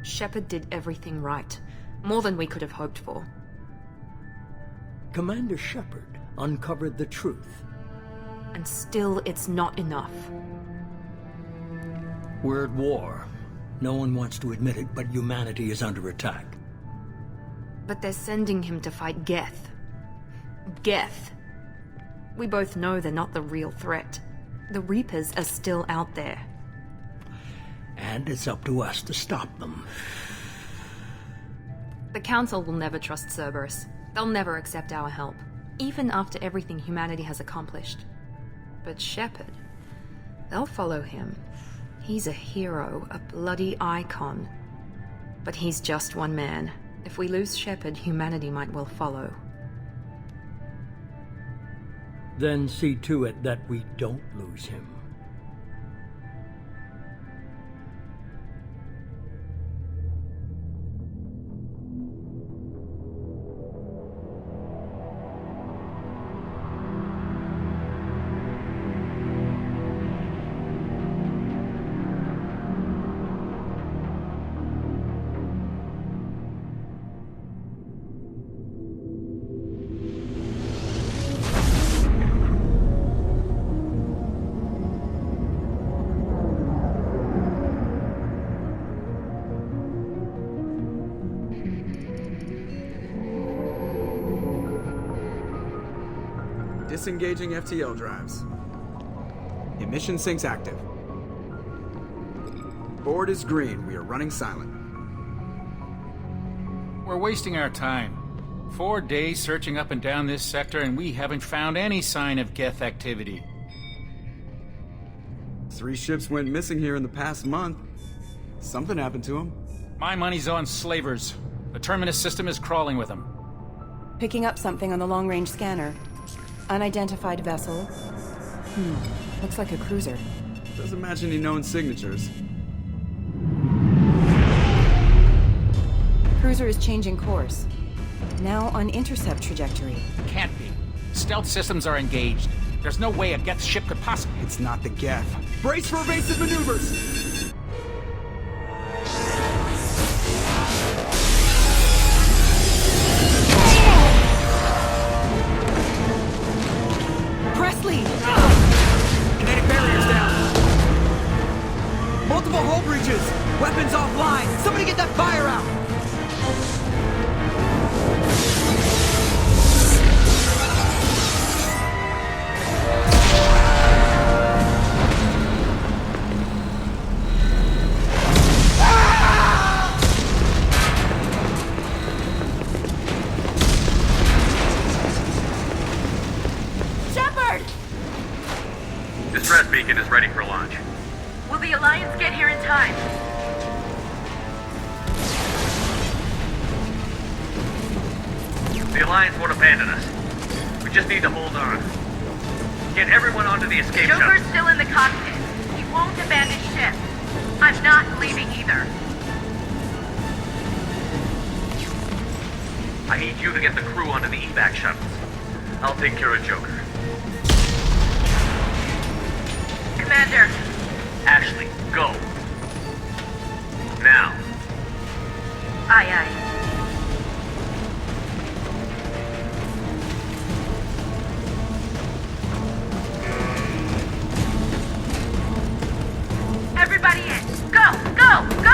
Shepard did everything right. More than we could have hoped for. Commander Shepard uncovered the truth. And still, it's not enough. We're at war. No one wants to admit it, but humanity is under attack. But they're sending him to fight Geth. Geth. We both know they're not the real threat. The Reapers are still out there. And it's up to us to stop them. The Council will never trust Cerberus. They'll never accept our help, even after everything humanity has accomplished. But Shepard, they'll follow him. He's a hero, a bloody icon. But he's just one man. If we lose Shepard, humanity might well follow. Then see to it that we don't lose him. Disengaging FTL drives. Emission sinks active. Board is green. We are running silent. We're wasting our time. 4 days searching up and down this sector, and we haven't found any sign of Geth activity. 3 ships went missing here in the past month. Something happened to them. My money's on slavers. The Terminus system is crawling with them. Picking up something on the long-range scanner. Unidentified vessel. Looks like a cruiser. Doesn't match any known signatures. Cruiser is changing course. Now on intercept trajectory. Can't be. Stealth systems are engaged. There's no way a Geth ship could possibly... It's not the Geth. Brace for evasive maneuvers! Kinetic barriers down. Multiple hull breaches. Weapons offline. Somebody get that fire out. Distress beacon is ready for launch. Will the Alliance get here in time? The Alliance won't abandon us. We just need to hold on. Get everyone onto the escape shuttle. Joker's still in the cockpit. He won't abandon ship. I'm not leaving either. I need you to get the crew onto the evac shuttles. I'll take care of Joker. Commander. Ashley, go. Now. Aye, aye. Everybody in. Go, go, go!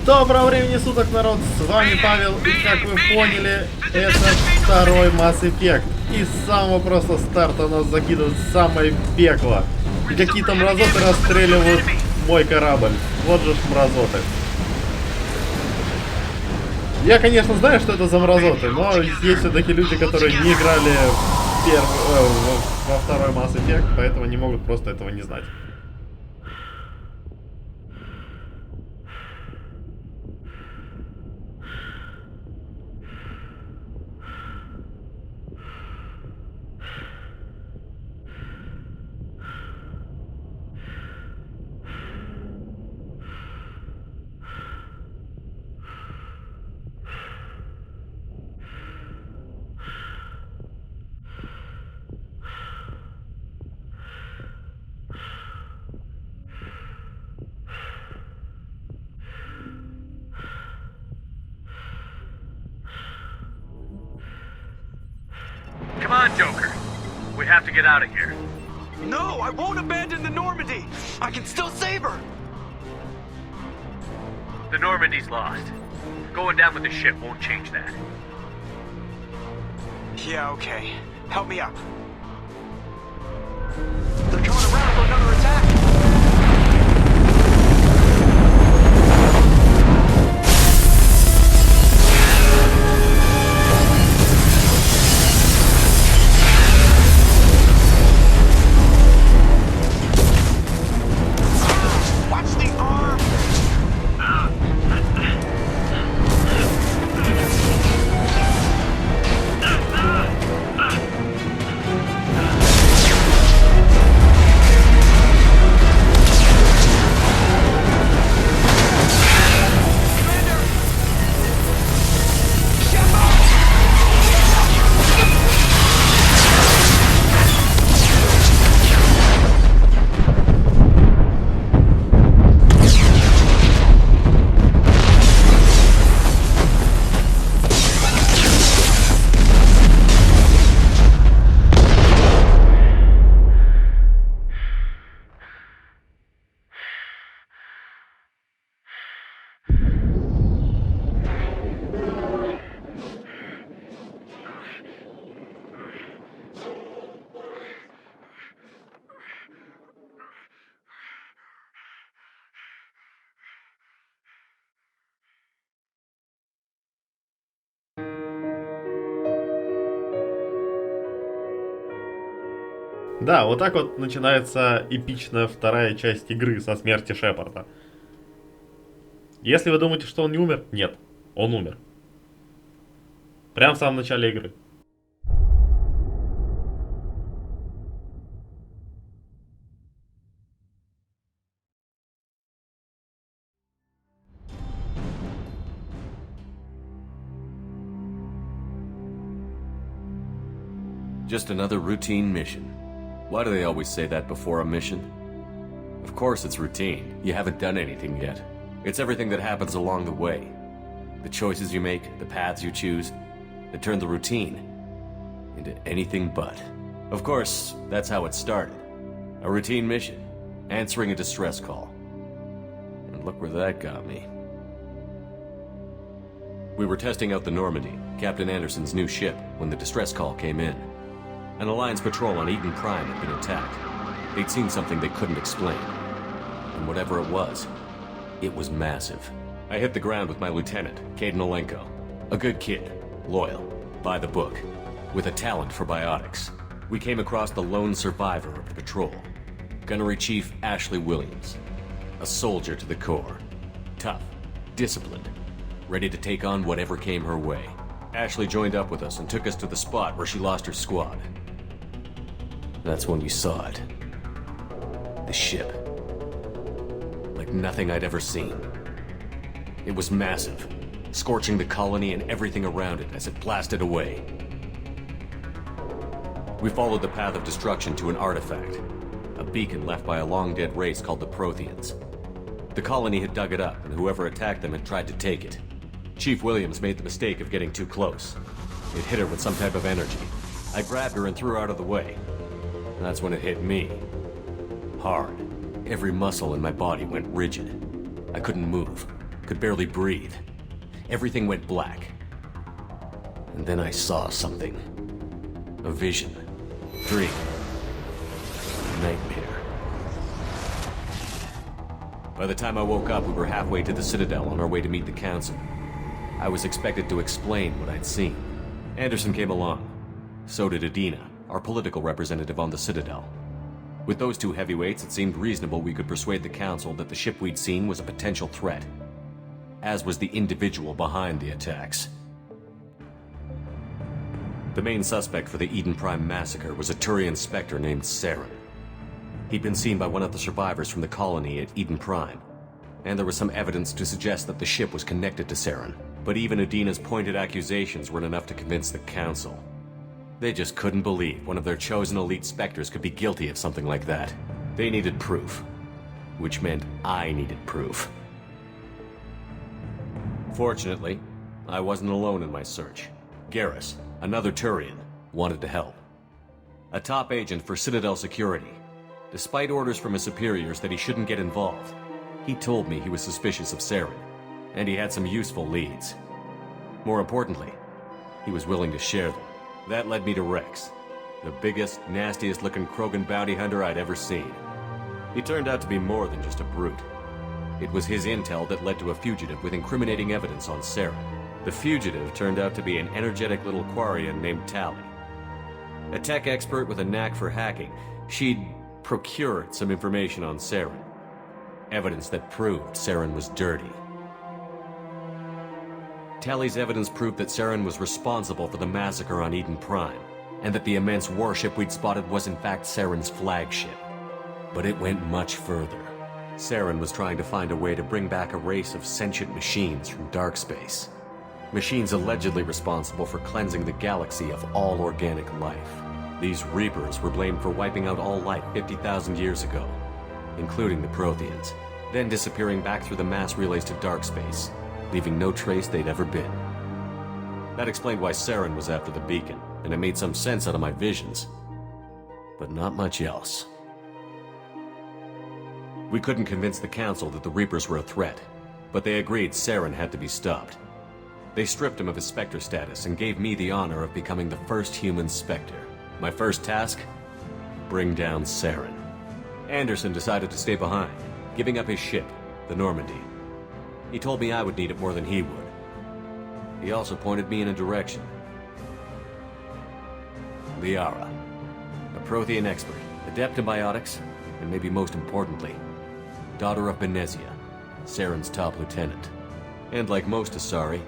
Доброго времени суток, народ, с вами Павел, и как вы поняли, это второй Mass Effect. И с самого просто старта нас закидывают в самое пекло. И какие-то мразоты расстреливают мой корабль. Вот же ж мразоты. Я, конечно, знаю, что это за мразоты, но есть все-таки люди, которые не играли во второй Mass Effect, поэтому не могут просто этого не знать. Come on, Joker. We have to get out of here. No, I won't abandon the Normandy. I can still save her. The Normandy's lost. Going down with the ship won't change that. Yeah, okay. Help me up. They're coming around for another attack. Да, вот так вот начинается эпичная вторая часть игры со смерти Шепарда. Если вы думаете, что он не умер, нет, он умер. Прямо в самом начале игры. Just another routine mission. Why do they always say that before a mission? Of course it's routine. You haven't done anything yet. It's everything that happens along the way. The choices you make, the paths you choose, that turn the routine into anything but. Of course, that's how it started. A routine mission, answering a distress call. And look where that got me. We were testing out the Normandy, Captain Anderson's new ship, when the distress call came in. An Alliance patrol on Eden Prime had been attacked. They'd seen something they couldn't explain. And whatever it was massive. I hit the ground with my lieutenant, Caden Olenko. A good kid, loyal, by the book, with a talent for biotics. We came across the lone survivor of the patrol, Gunnery Chief Ashley Williams. A soldier to the core. Tough, disciplined, ready to take on whatever came her way. Ashley joined up with us and took us to the spot where she lost her squad. That's when we saw it. The ship. Like nothing I'd ever seen. It was massive, scorching the colony and everything around it as it blasted away. We followed the path of destruction to an artifact, a beacon left by a long-dead race called the Protheans. The colony had dug it up, and whoever attacked them had tried to take it. Chief Williams made the mistake of getting too close. It hit her with some type of energy. I grabbed her and threw her out of the way. And that's when it hit me. Hard. Every muscle in my body went rigid. I couldn't move. Could barely breathe. Everything went black. And then I saw something. A vision. Dream. Nightmare. By the time I woke up, we were halfway to the Citadel on our way to meet the Council. I was expected to explain what I'd seen. Anderson came along. So did Adina, our political representative on the Citadel. With those two heavyweights, it seemed reasonable we could persuade the Council that the ship we'd seen was a potential threat, as was the individual behind the attacks. The main suspect for the Eden Prime massacre was a Turian Spectre named Saren. He'd been seen by one of the survivors from the colony at Eden Prime, and there was some evidence to suggest that the ship was connected to Saren. But even Udina's pointed accusations weren't enough to convince the Council. They just couldn't believe one of their chosen elite Spectres could be guilty of something like that. They needed proof, which meant I needed proof. Fortunately, I wasn't alone in my search. Garrus, another Turian, wanted to help. A top agent for Citadel Security. Despite orders from his superiors that he shouldn't get involved, he told me he was suspicious of Saren, and he had some useful leads. More importantly, he was willing to share them. That led me to Rex, the biggest, nastiest-looking Krogan bounty hunter I'd ever seen. He turned out to be more than just a brute. It was his intel that led to a fugitive with incriminating evidence on Saren. The fugitive turned out to be an energetic little Quarian named Tali. A tech expert with a knack for hacking, she'd procured some information on Saren. Evidence that proved Saren was dirty. Tali's evidence proved that Saren was responsible for the massacre on Eden Prime, and that the immense warship we'd spotted was in fact Saren's flagship. But it went much further. Saren was trying to find a way to bring back a race of sentient machines from dark space. Machines allegedly responsible for cleansing the galaxy of all organic life. These Reapers were blamed for wiping out all life 50,000 years ago, including the Protheans, then disappearing back through the mass relays to dark space, leaving no trace they'd ever been. That explained why Saren was after the beacon, and it made some sense out of my visions. But not much else. We couldn't convince the Council that the Reapers were a threat, but they agreed Saren had to be stopped. They stripped him of his Spectre status and gave me the honor of becoming the first human Spectre. My first task? Bring down Saren. Anderson decided to stay behind, giving up his ship, the Normandy. He told me I would need it more than he would. He also pointed me in a direction. Liara, a Prothean expert, adept in biotics, and maybe most importantly, daughter of Benezia, Saren's top lieutenant. And like most Asari,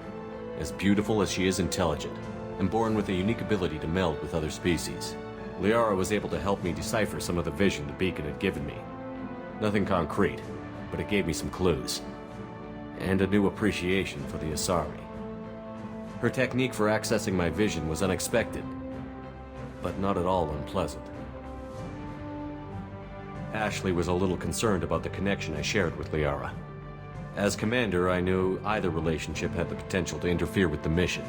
as beautiful as she is intelligent, and born with a unique ability to meld with other species. Liara was able to help me decipher some of the vision the beacon had given me. Nothing concrete, but it gave me some clues. And a new appreciation for the Asari. Her technique for accessing my vision was unexpected, but not at all unpleasant. Ashley was a little concerned about the connection I shared with Liara. As commander, I knew either relationship had the potential to interfere with the mission.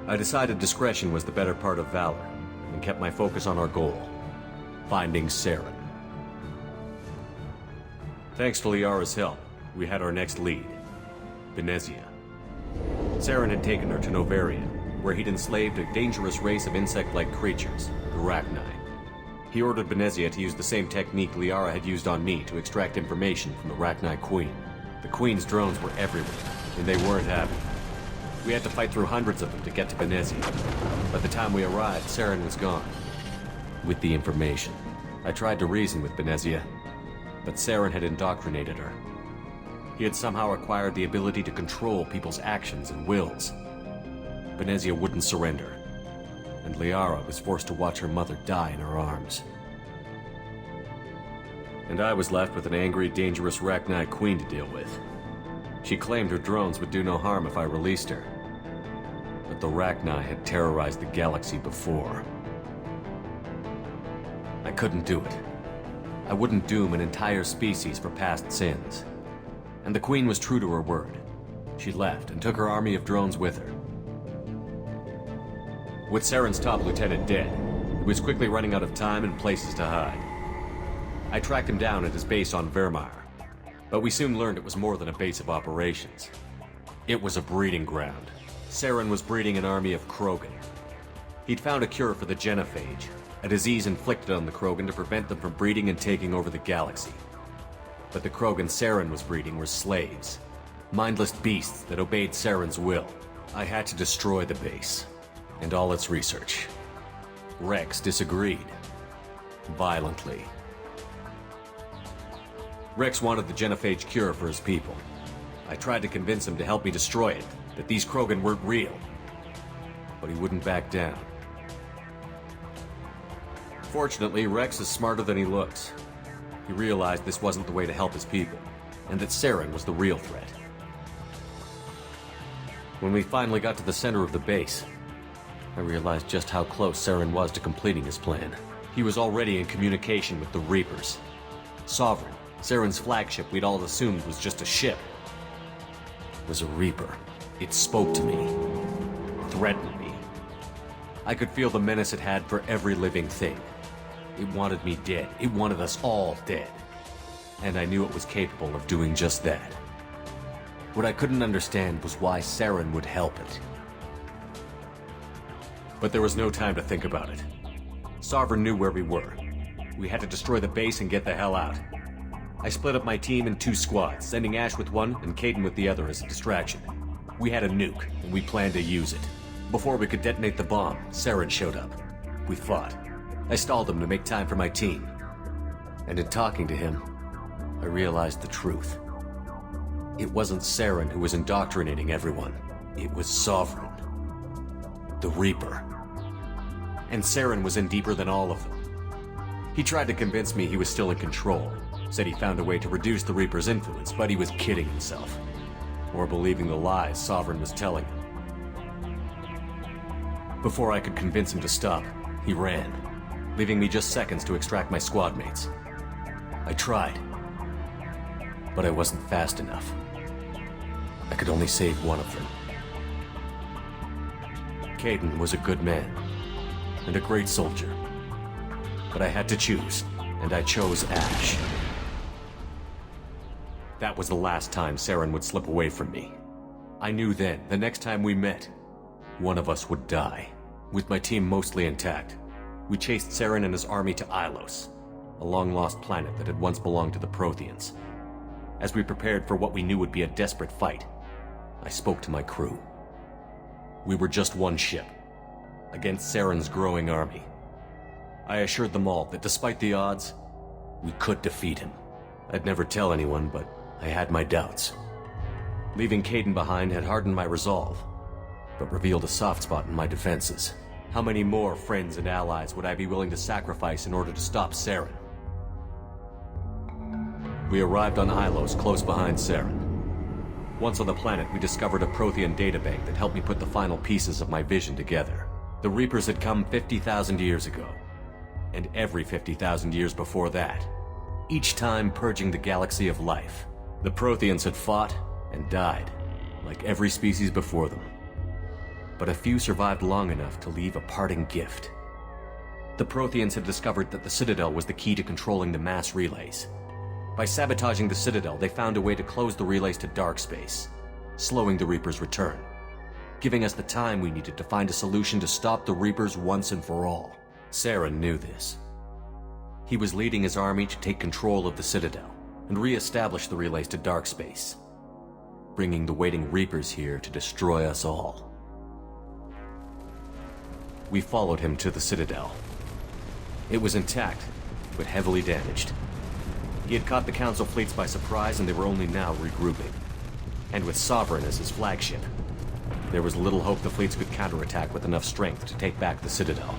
I decided discretion was the better part of valor, and kept my focus on our goal, finding Saren. Thanks to Liara's help, we had our next lead, Benezia. Saren had taken her to Novaria, where he'd enslaved a dangerous race of insect-like creatures, the Rachni. He ordered Benezia to use the same technique Liara had used on me to extract information from the Rachni Queen. The Queen's drones were everywhere, and they weren't happy. We had to fight through hundreds of them to get to Benezia. By the time we arrived, Saren was gone. With the information, I tried to reason with Benezia, but Saren had indoctrinated her. He had somehow acquired the ability to control people's actions and wills. Benezia wouldn't surrender, and Liara was forced to watch her mother die in her arms. And I was left with an angry, dangerous Rachni Queen to deal with. She claimed her drones would do no harm if I released her. But the Rachni had terrorized the galaxy before. I couldn't do it. I wouldn't doom an entire species for past sins. And the Queen was true to her word. She left and took her army of drones with her. With Saren's top lieutenant dead, he was quickly running out of time and places to hide. I tracked him down at his base on Vermeer, but we soon learned it was more than a base of operations. It was a breeding ground. Saren was breeding an army of Krogan. He'd found a cure for the genophage, a disease inflicted on the Krogan to prevent them from breeding and taking over the galaxy. But the Krogan Saren was breeding were slaves, mindless beasts that obeyed Saren's will. I had to destroy the base, and all its research. Rex disagreed. Violently. Rex wanted the genophage cure for his people. I tried to convince him to help me destroy it, that these Krogan weren't real. But he wouldn't back down. Fortunately, Rex is smarter than he looks. He realized this wasn't the way to help his people, and that Saren was the real threat. When we finally got to the center of the base, I realized just how close Saren was to completing his plan. He was already in communication with the Reapers. Sovereign, Saren's flagship we'd all assumed was just a ship, was a Reaper. It spoke to me, threatened me. I could feel the menace it had for every living thing. It wanted me dead. It wanted us all dead. And I knew it was capable of doing just that. What I couldn't understand was why Saren would help it. But there was no time to think about it. Sovereign knew where we were. We had to destroy the base and get the hell out. I split up my team in 2 squads, sending Ash with one and Kaidan with the other as a distraction. We had a nuke, and we planned to use it. Before we could detonate the bomb, Saren showed up. We fought. I stalled him to make time for my team. And in talking to him, I realized the truth. It wasn't Saren who was indoctrinating everyone. It was Sovereign. The Reaper. And Saren was in deeper than all of them. He tried to convince me he was still in control. Said he found a way to reduce the Reaper's influence, but he was kidding himself. Or believing the lies Sovereign was telling him. Before I could convince him to stop, he ran, leaving me just seconds to extract my squad mates. I tried, but I wasn't fast enough. I could only save one of them. Kaidan was a good man, and a great soldier. But I had to choose, and I chose Ash. That was the last time Saren would slip away from me. I knew then, the next time we met, one of us would die. With my team mostly intact, we chased Saren and his army to Ilos, a long-lost planet that had once belonged to the Protheans. As we prepared for what we knew would be a desperate fight, I spoke to my crew. We were just one ship, against Saren's growing army. I assured them all that despite the odds, we could defeat him. I'd never tell anyone, but I had my doubts. Leaving Kaidan behind had hardened my resolve, but revealed a soft spot in my defenses. How many more friends and allies would I be willing to sacrifice in order to stop Saren? We arrived on Ilos, close behind Saren. Once on the planet, we discovered a Prothean databank that helped me put the final pieces of my vision together. The Reapers had come 50,000 years ago, and every 50,000 years before that, each time purging the galaxy of life. The Protheans had fought and died, like every species before them. But a few survived long enough to leave a parting gift. The Protheans had discovered that the Citadel was the key to controlling the mass relays. By sabotaging the Citadel, they found a way to close the relays to dark space, slowing the Reapers' return, giving us the time we needed to find a solution to stop the Reapers once and for all. Saren knew this. He was leading his army to take control of the Citadel and re-establish the relays to dark space, bringing the waiting Reapers here to destroy us all. We followed him to the Citadel. It was intact, but heavily damaged. He had caught the Council fleets by surprise, and they were only now regrouping. And with Sovereign as his flagship, there was little hope the fleets could counterattack with enough strength to take back the Citadel.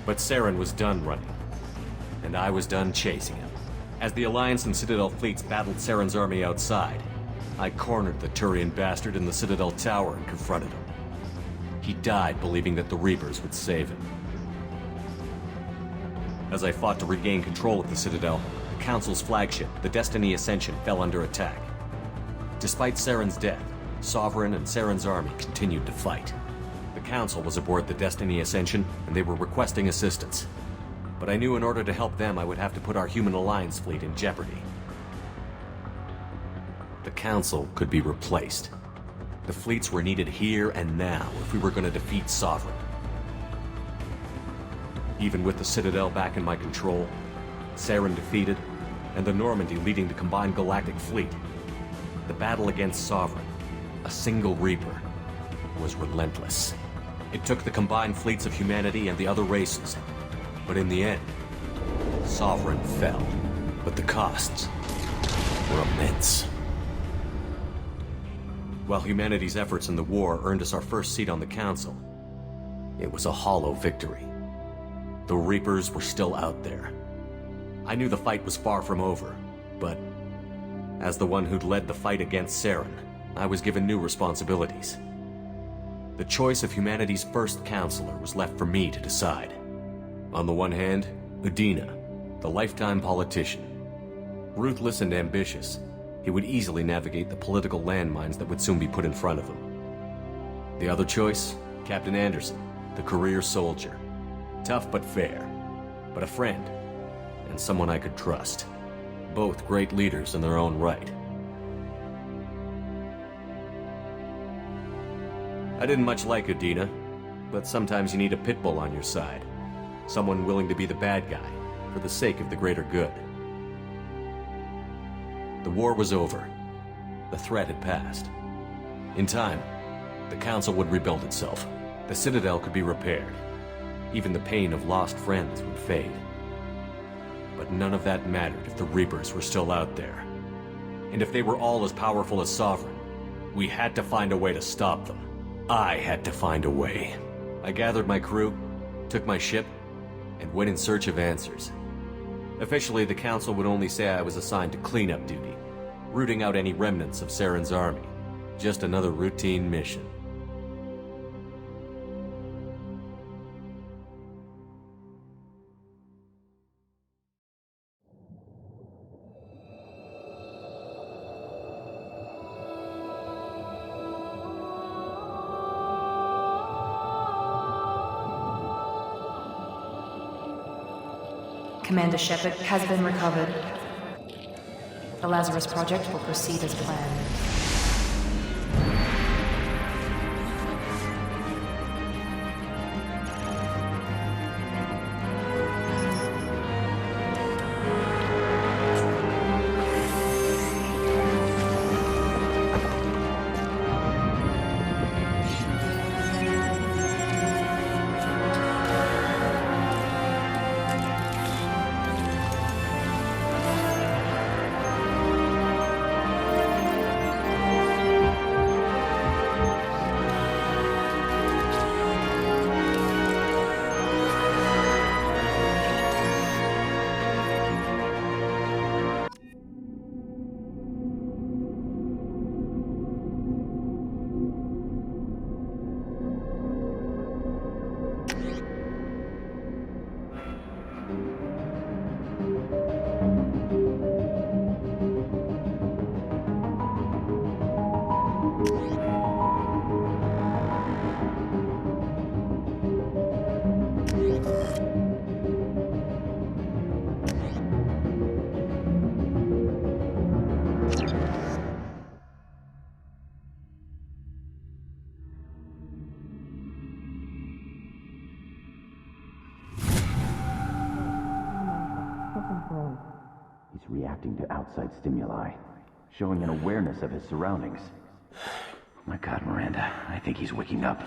But Saren was done running, and I was done chasing him. As the Alliance and Citadel fleets battled Saren's army outside, I cornered the Turian bastard in the Citadel tower and confronted him. He died believing that the Reapers would save him. As I fought to regain control of the Citadel, the Council's flagship, the Destiny Ascension, fell under attack. Despite Saren's death, Sovereign and Saren's army continued to fight. The Council was aboard the Destiny Ascension, and they were requesting assistance. But I knew in order to help them, I would have to put our human Alliance fleet in jeopardy. The Council could be replaced. The fleets were needed here and now if we were going to defeat Sovereign. Even with the Citadel back in my control, Saren defeated, and the Normandy leading the combined galactic fleet, the battle against Sovereign, a single Reaper, was relentless. It took the combined fleets of humanity and the other races. But in the end, Sovereign fell. But the costs were immense. While humanity's efforts in the war earned us our first seat on the Council, it was a hollow victory. The Reapers were still out there. I knew the fight was far from over, but as the one who'd led the fight against Saren, I was given new responsibilities. The choice of humanity's first counselor was left for me to decide. On the one hand, Udina, the lifetime politician. Ruthless and ambitious, he would easily navigate the political landmines that would soon be put in front of him. The other choice, Captain Anderson, the career soldier. Tough but fair, but a friend, and someone I could trust. Both great leaders in their own right. I didn't much like Udina, but sometimes you need a pit bull on your side. Someone willing to be the bad guy, for the sake of the greater good. The war was over. The threat had passed. In time, the Council would rebuild itself. The Citadel could be repaired. Even the pain of lost friends would fade. But none of that mattered if the Reapers were still out there. And if they were all as powerful as Sovereign, we had to find a way to stop them. I had to find a way. I gathered my crew, took my ship, and went in search of answers. Officially, the Council would only say I was assigned to cleanup duty, rooting out any remnants of Saren's army. Just another routine mission. Commander Shepard has been recovered. The Lazarus Project will proceed as planned. He's reacting to outside stimuli, showing an awareness of his surroundings. Oh my God, Miranda, I think he's waking up.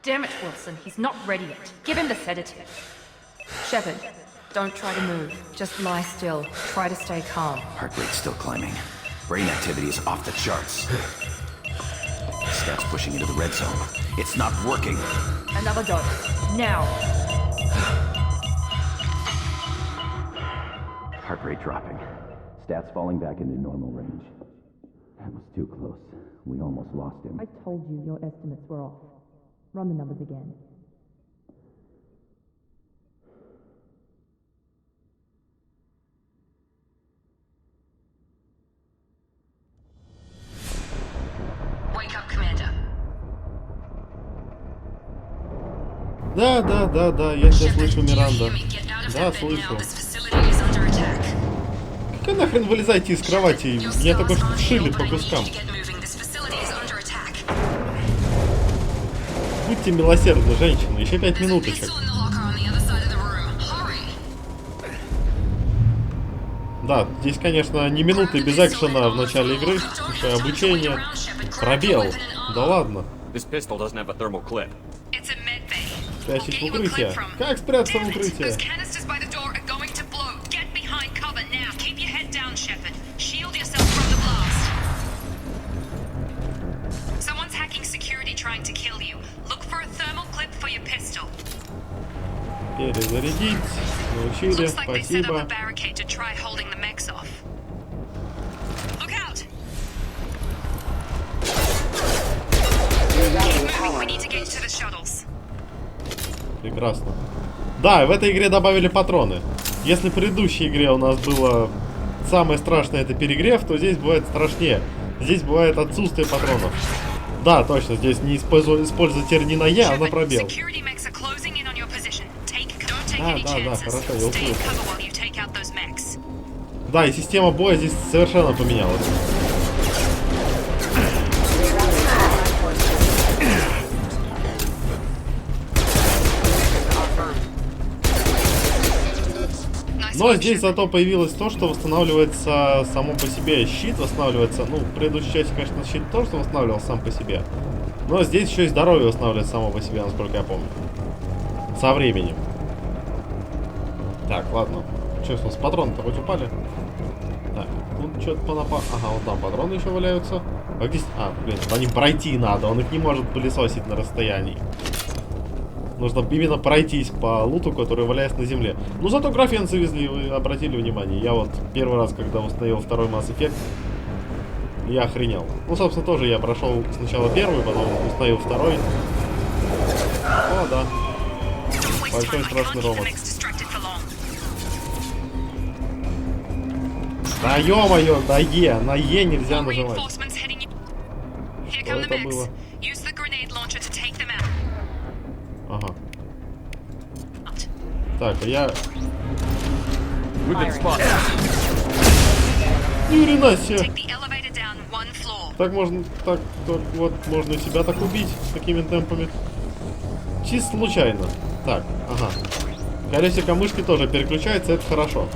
Damn it, Wilson, he's not ready yet. Give him the sedative. Shepard, don't try to move. Just lie still. Try to stay calm. Heart rate's still climbing. Brain activity is off the charts. Stats pushing into the red zone. It's not working. Another dose. Now. Heart rate dropping. Stats falling back into normal range. That was too close. We almost lost him. I told you your estimates were off. Run the numbers again. Wake up, Commander. Да, я тебя слышу, Миранда. Да, слышу. Как нахрен вылезайте из кровати? Меня только что вшили по кускам. Будьте милосердны, женщина. Еще 5 минуточек. Да, здесь, конечно, не минуты без экшена в начале игры. Тихое обучение. Пробел. Да ладно. Спрячься в укрытие. Как спрятаться в укрытие? Перезарядить. Научили. Спасибо. Прекрасно. Да, в этой игре добавили патроны. Если в предыдущей игре у нас было самое страшное это перегрев, то здесь бывает страшнее. Здесь бывает отсутствие патронов. Да, точно, здесь не используют теперь не на Е, а на пробел. Да, хорошо, я услышал. Да, и система боя здесь совершенно поменялась. Но здесь зато появилось то, что восстанавливается само по себе. Щит восстанавливается. Ну, в предыдущей части, конечно, щит тоже восстанавливался сам по себе. Но здесь еще и здоровье восстанавливается само по себе, насколько я помню. Со временем. Так, ладно. Что у нас, патроны-то хоть упали? Так, тут что-то понапало. Ага, вот там патроны еще валяются. А здесь... А, блин, по ним пройти надо. Он их не может пылесосить на расстоянии. Нужно именно пройтись по луту, который валяется на земле. Ну, зато графен завезли, вы обратили внимание. Я вот первый раз, когда установил второй Mass Effect, я охренел. Ну, собственно, тоже я прошел сначала первый, потом установил второй. О, да. Большой страшный робот. Да ё-моё, на Е нельзя нажимать. Что это было? Ага. Так, а я... Ни хрена себе! Так можно, так вот, можно себя так убить такими темпами. Чисто случайно. Так, ага. Колесико мышки тоже переключается, это хорошо.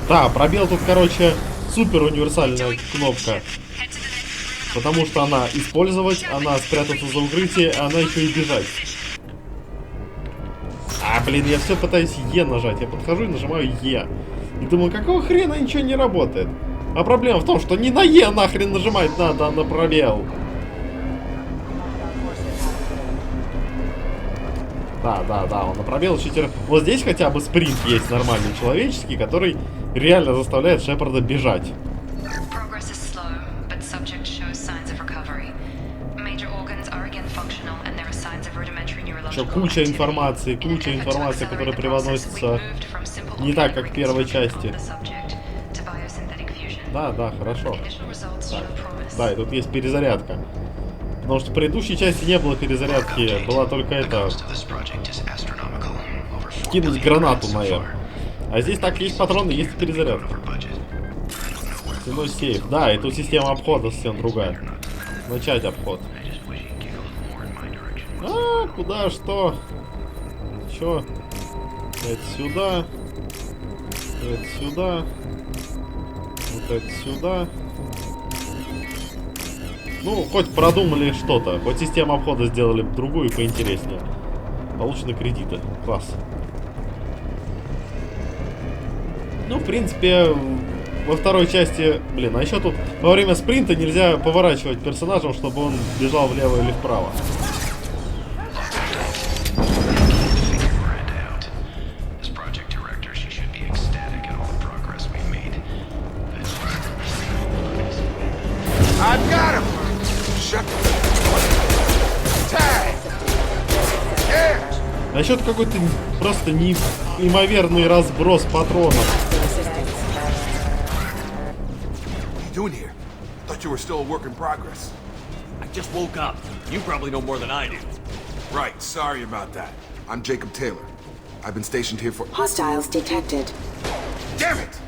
Да, пробел тут, короче, супер универсальная кнопка. Потому что она использовать, она спрятаться за укрытие, а она еще и бежать. А, блин, я все пытаюсь Е нажать. Я подхожу и нажимаю Е. И думаю, какого хрена ничего не работает? А проблема в том, что не на Е нахрен нажимать надо, а на пробел. Да, он на пробел читер. Вот здесь хотя бы спринт есть нормальный, человеческий, который реально заставляет Шепарда бежать. Еще куча информации, которая преподносится не так, как в первой части. Да, хорошо. Так, да, и тут есть перезарядка. Потому что в предыдущей части не было перезарядки, была только это... кинуть гранату, наверное. А здесь так есть патроны, есть перезарядка. Стеной сейф. Да, и тут система обхода совсем другая. Начать обход. А, куда, что? Чё? Это сюда. Это сюда. Вот это сюда. Ну, хоть продумали что-то. Хоть систему обхода сделали другую, поинтереснее. Получены кредиты. Класс. Ну, в принципе, во второй части... Блин, а еще тут во время спринта нельзя поворачивать персонажем, чтобы он бежал влево или вправо. А еще какой-то просто неимоверный разброс патронов. Doing here? Thought you were still a work in progress. I just woke up. You probably know more than I do. Right, sorry about that. I'm Jacob Taylor. I've been stationed here for... Hostiles detected. Damn it!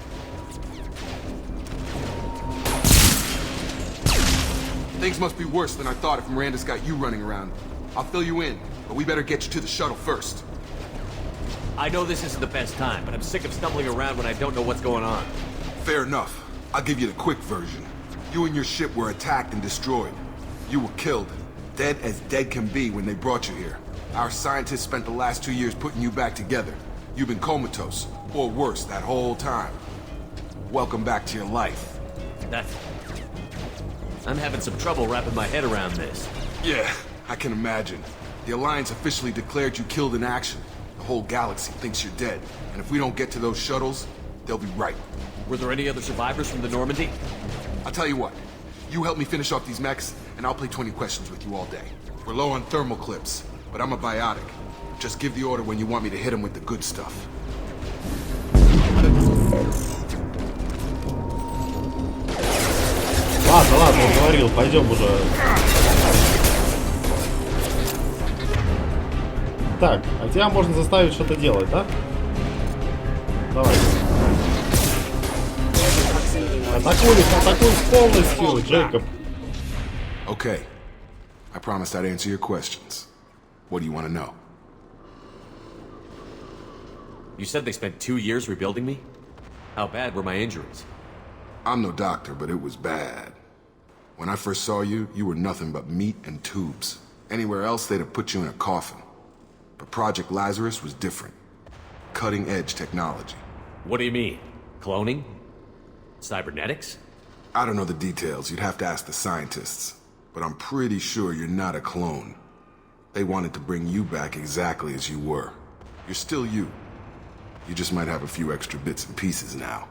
Things must be worse than I thought if Miranda's got you running around. I'll fill you in, but we better get you to the shuttle first. I know this isn't the best time, but I'm sick of stumbling around when I don't know what's going on. Fair enough. I'll give you the quick version. You and your ship were attacked and destroyed. You were killed. Dead as dead can be when they brought you here. Our scientists spent the last 2 years putting you back together. You've been comatose, or worse, that whole time. Welcome back to your life. I'm having some trouble wrapping my head around this. Yeah, I can imagine. The Alliance officially declared you killed in action. The whole galaxy thinks you're dead, and if we don't get to those shuttles, they'll be right. Were there any other survivors from the Normandy? I'll tell you what. You help me finish off these mechs, and I'll play 20 questions with you all day. We're low on thermal clips, but I'm a biotic. Just give the order when you want me to hit them with the good stuff. Ладно, уговорил, пойдем уже. Так, а тебя можно заставить что-то делать, да? Давай. Атакуй полностью, Джейкоб. Okay. I promised I'd answer your questions. What do you want to know? You said they spent 2 years rebuilding me? How bad were my injuries? I'm no doctor, but it was bad. When I first saw you, you were nothing but meat and tubes. Anywhere else, they'd have put you in a coffin. But Project Lazarus was different. Cutting-edge technology. What do you mean? Cloning? Cybernetics? I don't know the details. You'd have to ask the scientists. But I'm pretty sure you're not a clone. They wanted to bring you back exactly as you were. You're still you. You just might have a few extra bits and pieces now.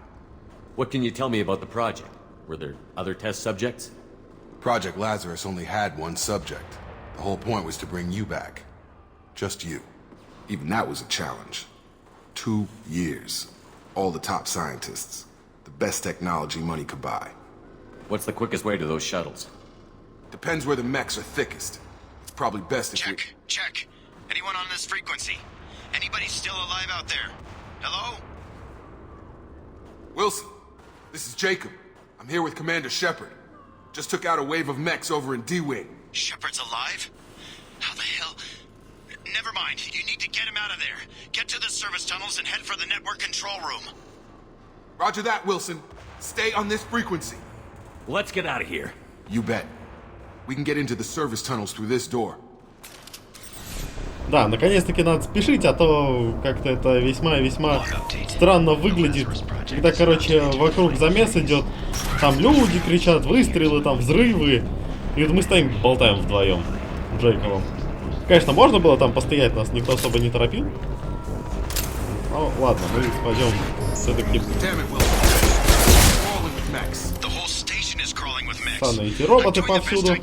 What can you tell me about the project? Were there other test subjects? Project Lazarus only had one subject. The whole point was to bring you back. Just you. Even that was a challenge. 2 years. All the top scientists. The best technology money could buy. What's the quickest way to those shuttles? Depends where the mechs are thickest. It's probably best if Check. Anyone on this frequency? Anybody still alive out there? Hello? Wilson, this is Jacob. I'm here with Commander Shepard. Just took out a wave of mechs over in D-Wing. Shepard's alive? How the hell? Never mind. You need to get him out of there. Get to the service tunnels and head for the network control room. Roger that, Wilson. Stay on this frequency. Let's get out of here. You bet. We can get into the service tunnels through this door. Да, наконец-таки надо спешить, а то как-то это весьма странно выглядит. Когда, короче, вокруг замес идет, там люди кричат, выстрелы, там взрывы. И вот мы стоим, болтаем вдвоем с Джейкобом. Конечно, можно было там постоять, нас никто особо не торопил. Ну, ладно, мы пойдем все-таки. Странные эти роботы повсюду.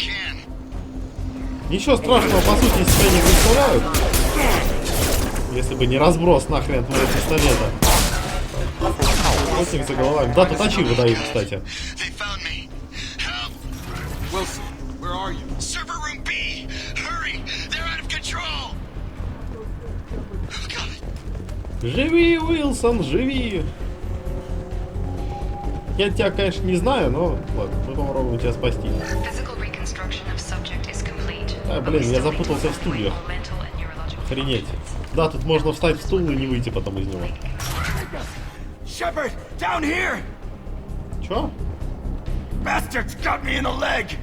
Ничего страшного, по сути, из себя не представляют. Если бы не разброс нахрен твоего пистолета. Охотник за головами. Да, тут очи выдают, кстати. Живи, Уилсон, живи! Я тебя, конечно, не знаю, но ладно, мы попробуем тебя спасти. А, блин, я запутался в стульях. Охренеть. Да, тут можно встать в стул и не выйти потом из него. Shepard, down here! Чё? Bastards got me in the leg!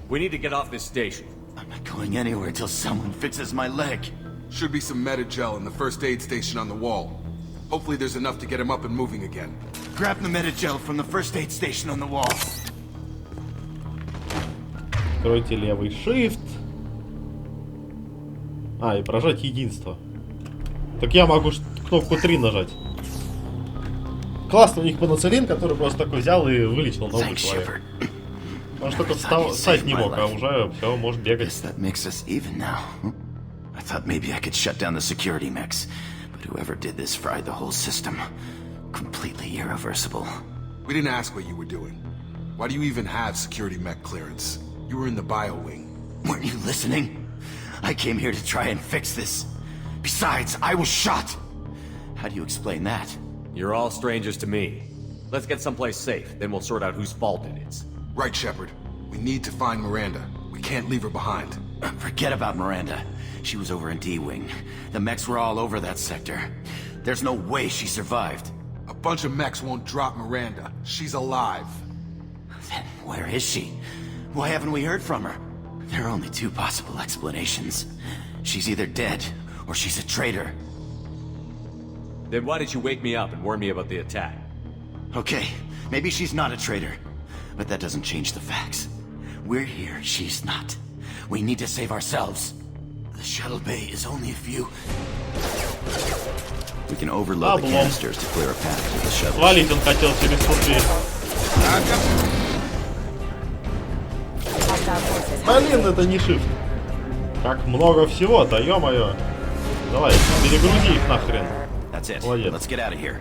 We need to get off this station. I'm not going anywhere till someone fixes my leg. Should be some medi-gel in the first aid station on the wall. Hopefully there's enough to get him up and moving again. Grab the medi-gel from the first aid station on the wall. Откройте левый shift. А, и прожать единство. Так я могу кнопку 3 нажать. Классно, у них пенициллин, который просто такой взял и вылечил нового человека. Он что-то встать не мог, а уже все, может бегать. I thought maybe I could shut down the security mechs, but whoever did this fried the whole system. Completely irreversible. We didn't ask what you were doing. Why do you even have security mech clearance? You were in the bio wing. Weren't you listening? I came here to try and fix this. Besides, I was shot. How do you explain that? You're all strangers to me. Let's get someplace safe, then we'll sort out whose fault it is. Right, Shepard. We need to find Miranda. We can't leave her behind. Forget about Miranda. She was over in D-Wing. The mechs were all over that sector. There's no way she survived. A bunch of mechs won't drop Miranda. She's alive. Then where is she? Why haven't we heard from her? There are only two possible explanations. She's either dead, or she's a traitor. Then why did you wake me up and warn me about the attack? Okay, maybe she's not a traitor. But that doesn't change the facts. We're here, she's not. We need to save ourselves. The shuttle bay is only a few... We can overload the canisters to clear a path to the shuttle. Валить он хотел через ту дверь. Блин, это не shift. Как много всего-то, ё-моё. Давай, перегрузи их нахрен. Молодец. Let's get out of here.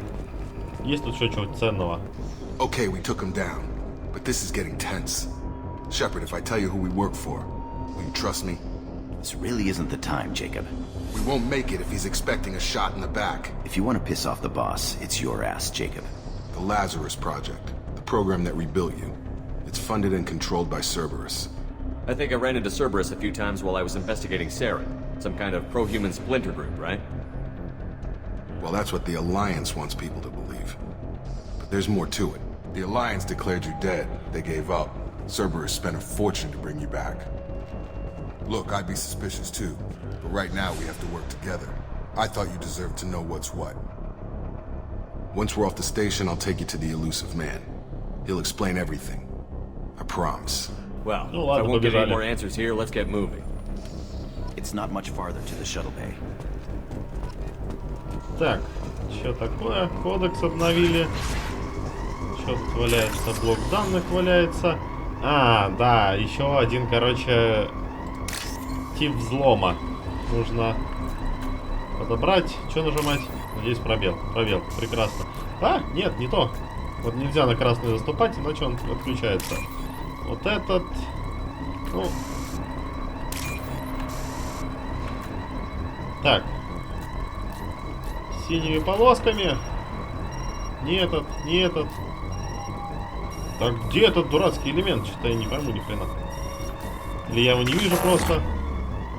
Есть тут еще чего-то ценного? Okay, we took him down. But this is getting tense. Shepard, if I tell you who we work for, will you trust me? This really isn't the time, Jacob. We won't make it if he's expecting a shot in the back. If you want to piss off the boss, it's your ass, Jacob. The Lazarus Project, the program that rebuilt you. It's funded and controlled by Cerberus. I think I ran into Cerberus a few times while I was investigating Saren. Some kind of pro-human splinter group, right? Well, that's what the Alliance wants people to believe. But there's more to it. The Alliance declared you dead. They gave up. Cerberus spent a fortune to bring you back. Look, I'd be suspicious too. But right now we have to work together. I thought you deserved to know what's what. Once we're off the station, I'll take you to the elusive man. He'll explain everything. I promise. Well, if I won't get any more answers here, let's get moving. It's not much farther to the shuttle bay. Так, что такое? Кодекс обновили. Что тут валяется? Блок данных валяется. А, да, еще один, короче, тип взлома. Нужно подобрать. Что нажимать? Надеюсь, пробел. Пробел. Прекрасно. А, нет, не то. Вот нельзя на красный заступать, иначе он отключается. Вот этот. Ну. Так. С синими полосками. Не этот, не этот. Так где этот дурацкий элемент? Что-то я не пойму ни хрена. Или я его не вижу просто.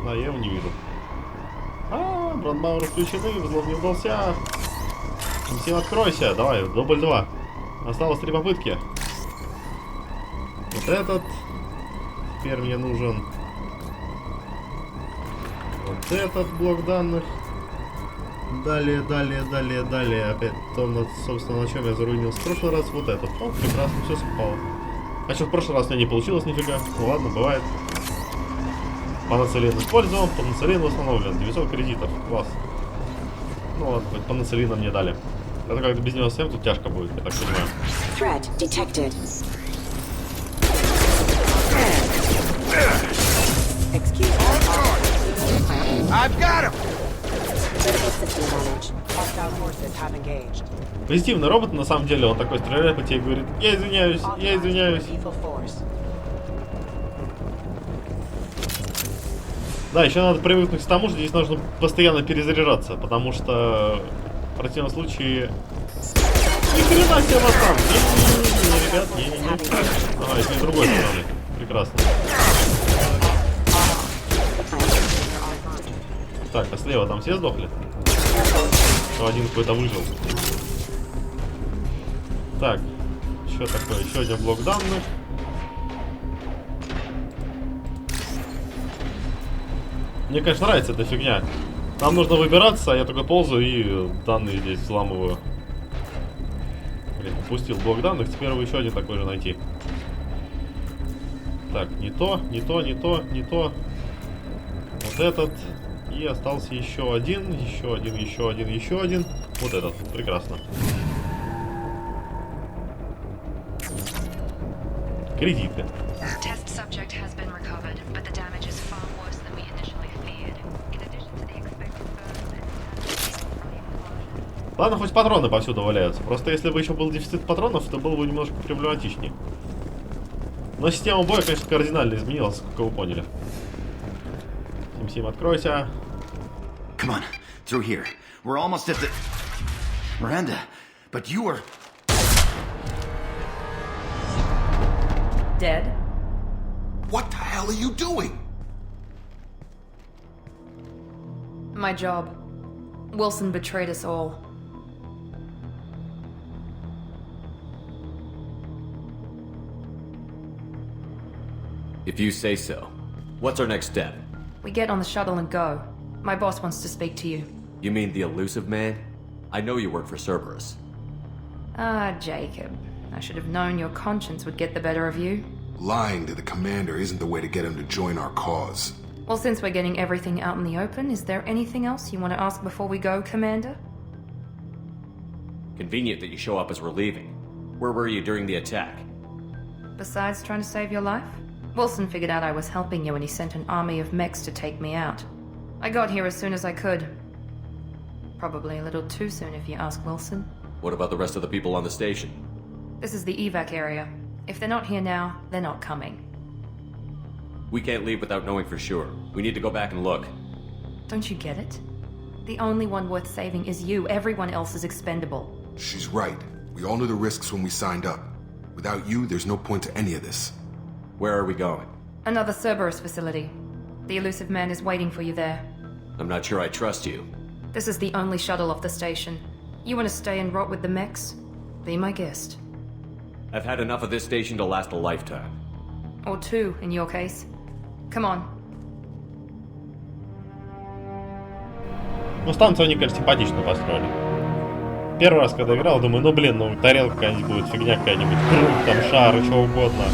Да, я его не вижу. А, брандмауры включены, взлом не удался. Всем откройся, давай, дубль 2. Осталось 3 попытки. Вот этот. Теперь мне нужен вот этот блок данных. Далее, далее, далее, далее. Опять то, собственно, на чем я заруинился в прошлый раз. Вот этот. О, прекрасно, все совпало. А что в прошлый раз у меня не получилось нифига. Ну ладно, бывает. Панацелин использовал, панацелин установлен. 900 кредитов. Класс. Ну ладно, хоть панацелина мне дали. Это как-то без него совсем тут тяжко будет, я так понимаю. Threat detected. Excuse me. I've got him. Позитивный робот, на самом деле, он такой стреляет по тебе и говорит: я извиняюсь, я извиняюсь. Да, еще надо привыкнуть к тому, что здесь нужно постоянно перезаряжаться, потому что в противном случае... Ни хрена себе вас там! Не-не-не, ребят, не-не-не. Ага, это не другой стороны. Прекрасно. Так, а слева там все сдохли? Что один какой-то выжил. Так, что такое? Еще один блок данных. Мне, конечно, нравится эта фигня. Нам нужно выбираться, а я только ползаю и данные здесь взламываю. Блин, упустил блок данных, теперь его еще один такой же найти. Так, не то, не то, не то, не то. Вот этот. И остался еще один, еще один, еще один, еще один. Вот этот. Прекрасно. Кредиты. Ладно, хоть патроны повсюду валяются. Просто если бы еще был дефицит патронов, то было бы немножко проблематичнее. Но система боя, конечно, кардинально изменилась, как вы поняли. Сим, откройся. Come on, through here. We're almost at the... Miranda, but you were... Dead? What the hell are you doing? My job. Wilson betrayed us all. If you say so. What's our next step? We get on the shuttle and go. My boss wants to speak to you. You mean the elusive man? I know you work for Cerberus. Ah, Jacob. I should have known your conscience would get the better of you. Lying to the commander isn't the way to get him to join our cause. Well, since we're getting everything out in the open, is there anything else you want to ask before we go, Commander? Convenient that you show up as we're leaving. Where were you during the attack? Besides trying to save your life? Wilson figured out I was helping you and he sent an army of mechs to take me out. I got here as soon as I could. Probably a little too soon if you ask Wilson. What about the rest of the people on the station? This is the evac area. If they're not here now, they're not coming. We can't leave without knowing for sure. We need to go back and look. Don't you get it? The only one worth saving is you. Everyone else is expendable. She's right. We all knew the risks when we signed up. Without you, there's no point to any of this. Where are we going? Another Cerberus facility. The elusive man is waiting for you there. I'm not sure I trust you. This is the only shuttle off the station. You want to stay and rot with the mechs? Be my guest. I've had enough of this station to last a lifetime. Or two, in your case. Come on. Ну, станцию они, конечно, симпатично построили. Первый раз, когда играл, думаю, ну, блин, ну, тарелка какая-нибудь будет, фигня какая-нибудь, круг, там, шар, что угодно.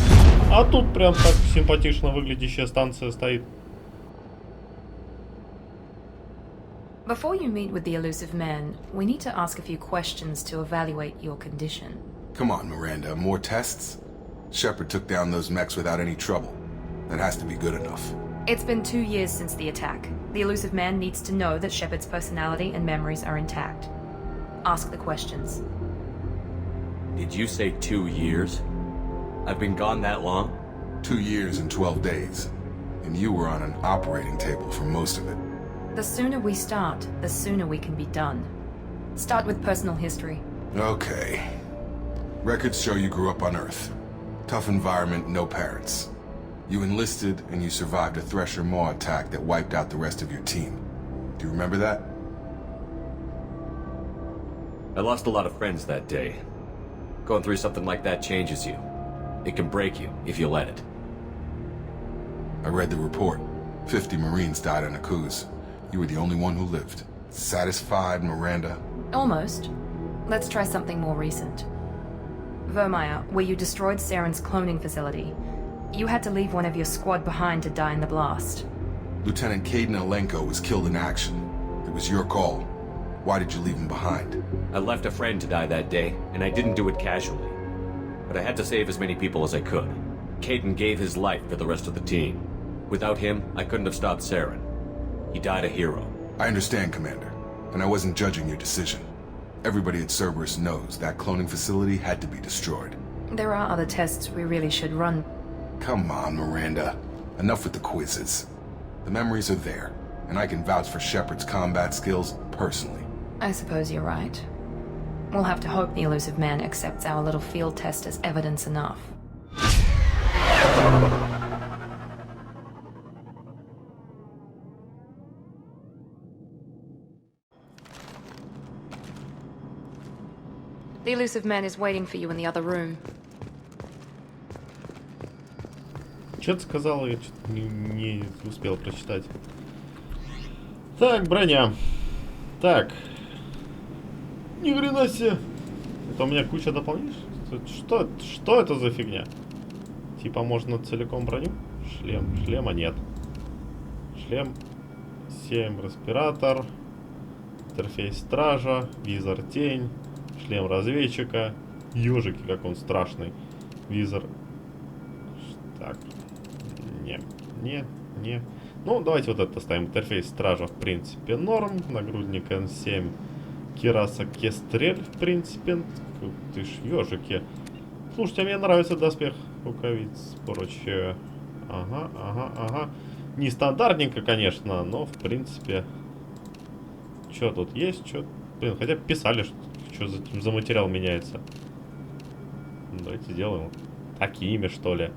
А тут прям так симпатично выглядящая станция стоит. Before you meet with the elusive man, we need to ask a few questions to evaluate your condition. Come on, Miranda, more tests? Shepard took down those mechs without any trouble. That has to be good enough. It's been 2 years since the attack. The elusive man needs to know that Shepard's personality and memories are intact. Ask the questions. Did you say 2 years? I've been gone that long? 2 years and 12 days. And you were on an operating table for most of it. The sooner we start, the sooner we can be done. Start with personal history. Okay. Records show you grew up on Earth. Tough environment, no parents. You enlisted and you survived a Thresher Maw attack that wiped out the rest of your team. Do you remember that? I lost a lot of friends that day. Going through something like that changes you. It can break you if you let it. I read the report. 50 Marines died on a cruise. You were the only one who lived. Satisfied, Miranda? Almost. Let's try something more recent. Vermeer, where you destroyed Saren's cloning facility. You had to leave one of your squad behind to die in the blast. Lieutenant Caden Alenko was killed in action. It was your call. Why did you leave him behind? I left a friend to die that day, and I didn't do it casually. But I had to save as many people as I could. Caden gave his life for the rest of the team. Without him, I couldn't have stopped Saren. He died a hero. I understand, Commander, and I wasn't judging your decision. Everybody at Cerberus knows that cloning facility had to be destroyed. There are other tests we really should run. Come on, Miranda. Enough with the quizzes. The memories are there, and I can vouch for Shepard's combat skills personally. I suppose you're right. We'll have to hope the elusive man accepts our little field test as evidence enough. The elusive man is waiting for you in the other room. Что ты сказал, я что-то не успел прочитать. Так, броня. Так. Ни хрена себе. Это у меня куча дополнений. Что это за фигня? Типа можно целиком броню? Шлем. Шлема нет. Шлем. 7. Респиратор. Интерфейс стража. Визор тень. Шлем разведчика. Ёжики, как он страшный. Визор. Так. Не. Ну, давайте вот это ставим. Интерфейс стража, в принципе, норм. Нагрудник N7. Кираса Кестрель, в принципе. Ты ж ёжики. Слушайте, а мне нравится доспех рукавиц. Прочее. Ага. Не стандартненько, конечно, но, в принципе... Что тут есть? Что? Блин, хотя бы писали, что за материал меняется. Давайте сделаем такими, что ли.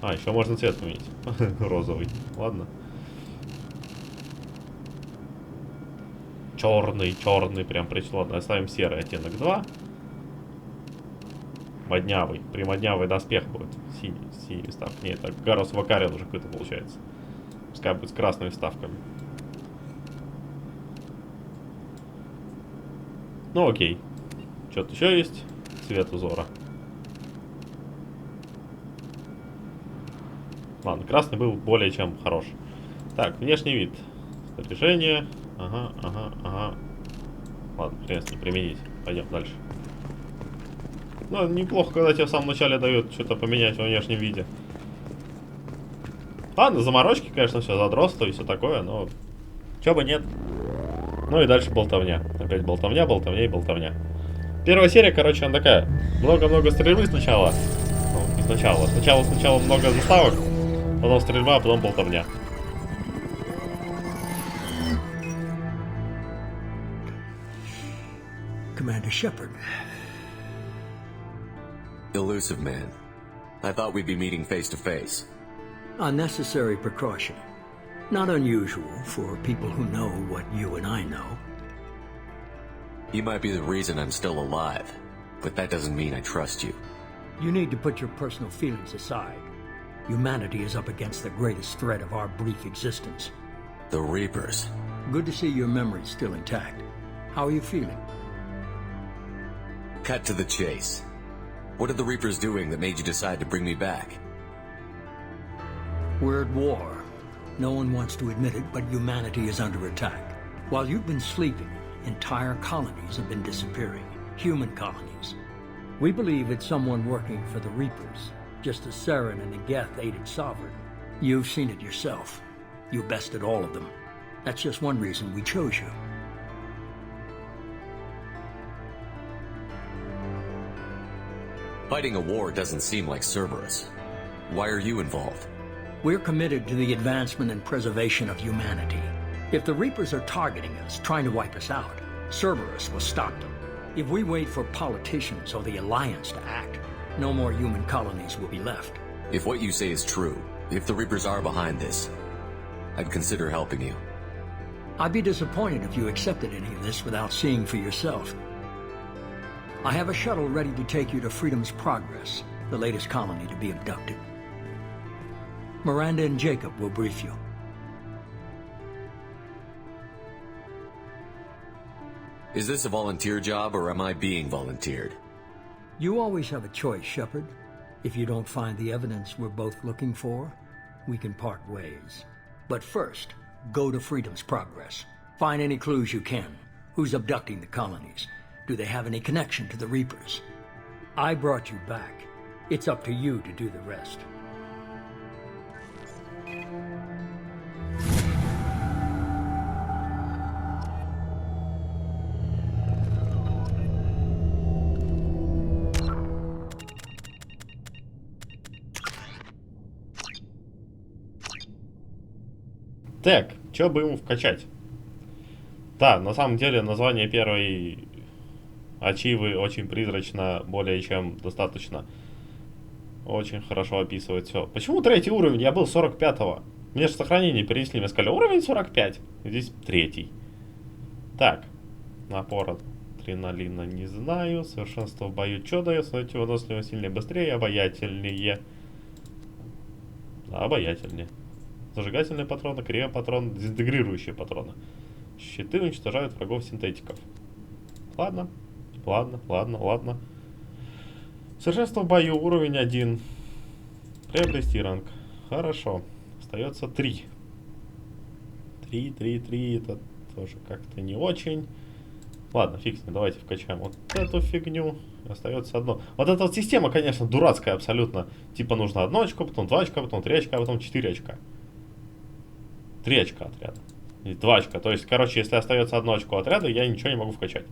А, еще можно цвет поменять. Розовый. Ладно. Черный прям пришло. Оставим серый оттенок 2. Моднявый. Примоднявый доспех будет. Синий вставка. Нет, это Гарус Вакарин уже какой-то получается. Пускай будет с красными вставками. Ну окей. Что-то еще есть. Цвет узора. Ладно, красный был более чем хорош. Так, внешний вид. Снаряжение. Ага. Ладно, придется не применить. Пойдем дальше. Ну, неплохо, когда тебе в самом начале дают что-то поменять во внешнем виде. Ладно, заморочки, конечно, все задротство и все такое, но чё бы нет. Ну и дальше болтовня. Опять болтовня и болтовня. Первая серия, короче, она такая. Много-много стрельбы сначала. Ну, не сначала. Сначала много заставок, потом стрельба, а потом болтовня. Commander Shepard. Elusive man. I thought we'd be meeting face to face. A necessary precaution. Not unusual for people who know what you and I know. You might be the reason I'm still alive, but that doesn't mean I trust you. You need to put your personal feelings aside. Humanity is up against the greatest threat of our brief existence. The Reapers. Good to see your memory's still intact. How are you feeling? Cut to the chase. What are the Reapers doing that made you decide to bring me back? We're at war. No one wants to admit it, but humanity is under attack. While you've been sleeping, entire colonies have been disappearing. Human colonies. We believe it's someone working for the Reapers, just as Saren and the Geth aided Sovereign. You've seen it yourself. You bested all of them. That's just one reason we chose you. Fighting a war doesn't seem like Cerberus. Why are you involved? We're committed to the advancement and preservation of humanity. If the Reapers are targeting us, trying to wipe us out, Cerberus will stop them. If we wait for politicians or the Alliance to act, no more human colonies will be left. If what you say is true, if the Reapers are behind this, I'd consider helping you. I'd be disappointed if you accepted any of this without seeing for yourself. I have a shuttle ready to take you to Freedom's Progress, the latest colony to be abducted. Miranda and Jacob will brief you. Is this a volunteer job, or am I being volunteered? You always have a choice, Shepard. If you don't find the evidence we're both looking for, we can part ways. But first, go to Freedom's Progress. Find any clues you can. Who's abducting the colonies? Do they have any connection to the Reapers? I brought you back. It's up to you to do the rest. Так, что бы ему вкачать? Да, на самом деле название первой ачивы очень призрачно, более чем достаточно. Очень хорошо описывает все. Почему третий уровень? Я был 45-го. Мне же сохранение перенесли. Мне сказали, уровень 45. Здесь третий. Так. Напор адреналина не знаю. Совершенство в бою что дает? Смотрите, выносливо, сильнее, быстрее, обаятельнее. Да, обаятельнее. Зажигательные патроны, криопатроны, дезинтегрирующие патроны. Щиты уничтожают врагов-синтетиков. Ладно. Совершенство в бою, уровень 1. Приобрести ранг. Хорошо. Остается 3. 3. Это тоже как-то не очень. Ладно, фиг с ним. Давайте вкачаем вот эту фигню. Остается одно. Вот эта вот система, конечно, дурацкая абсолютно. Типа нужно 1 очко, потом 2 очка, потом 3 очка, потом 4 очка. 3 очка отряда. И 2 очка. То есть, короче, если остается 1 очко отряда, я ничего не могу вкачать.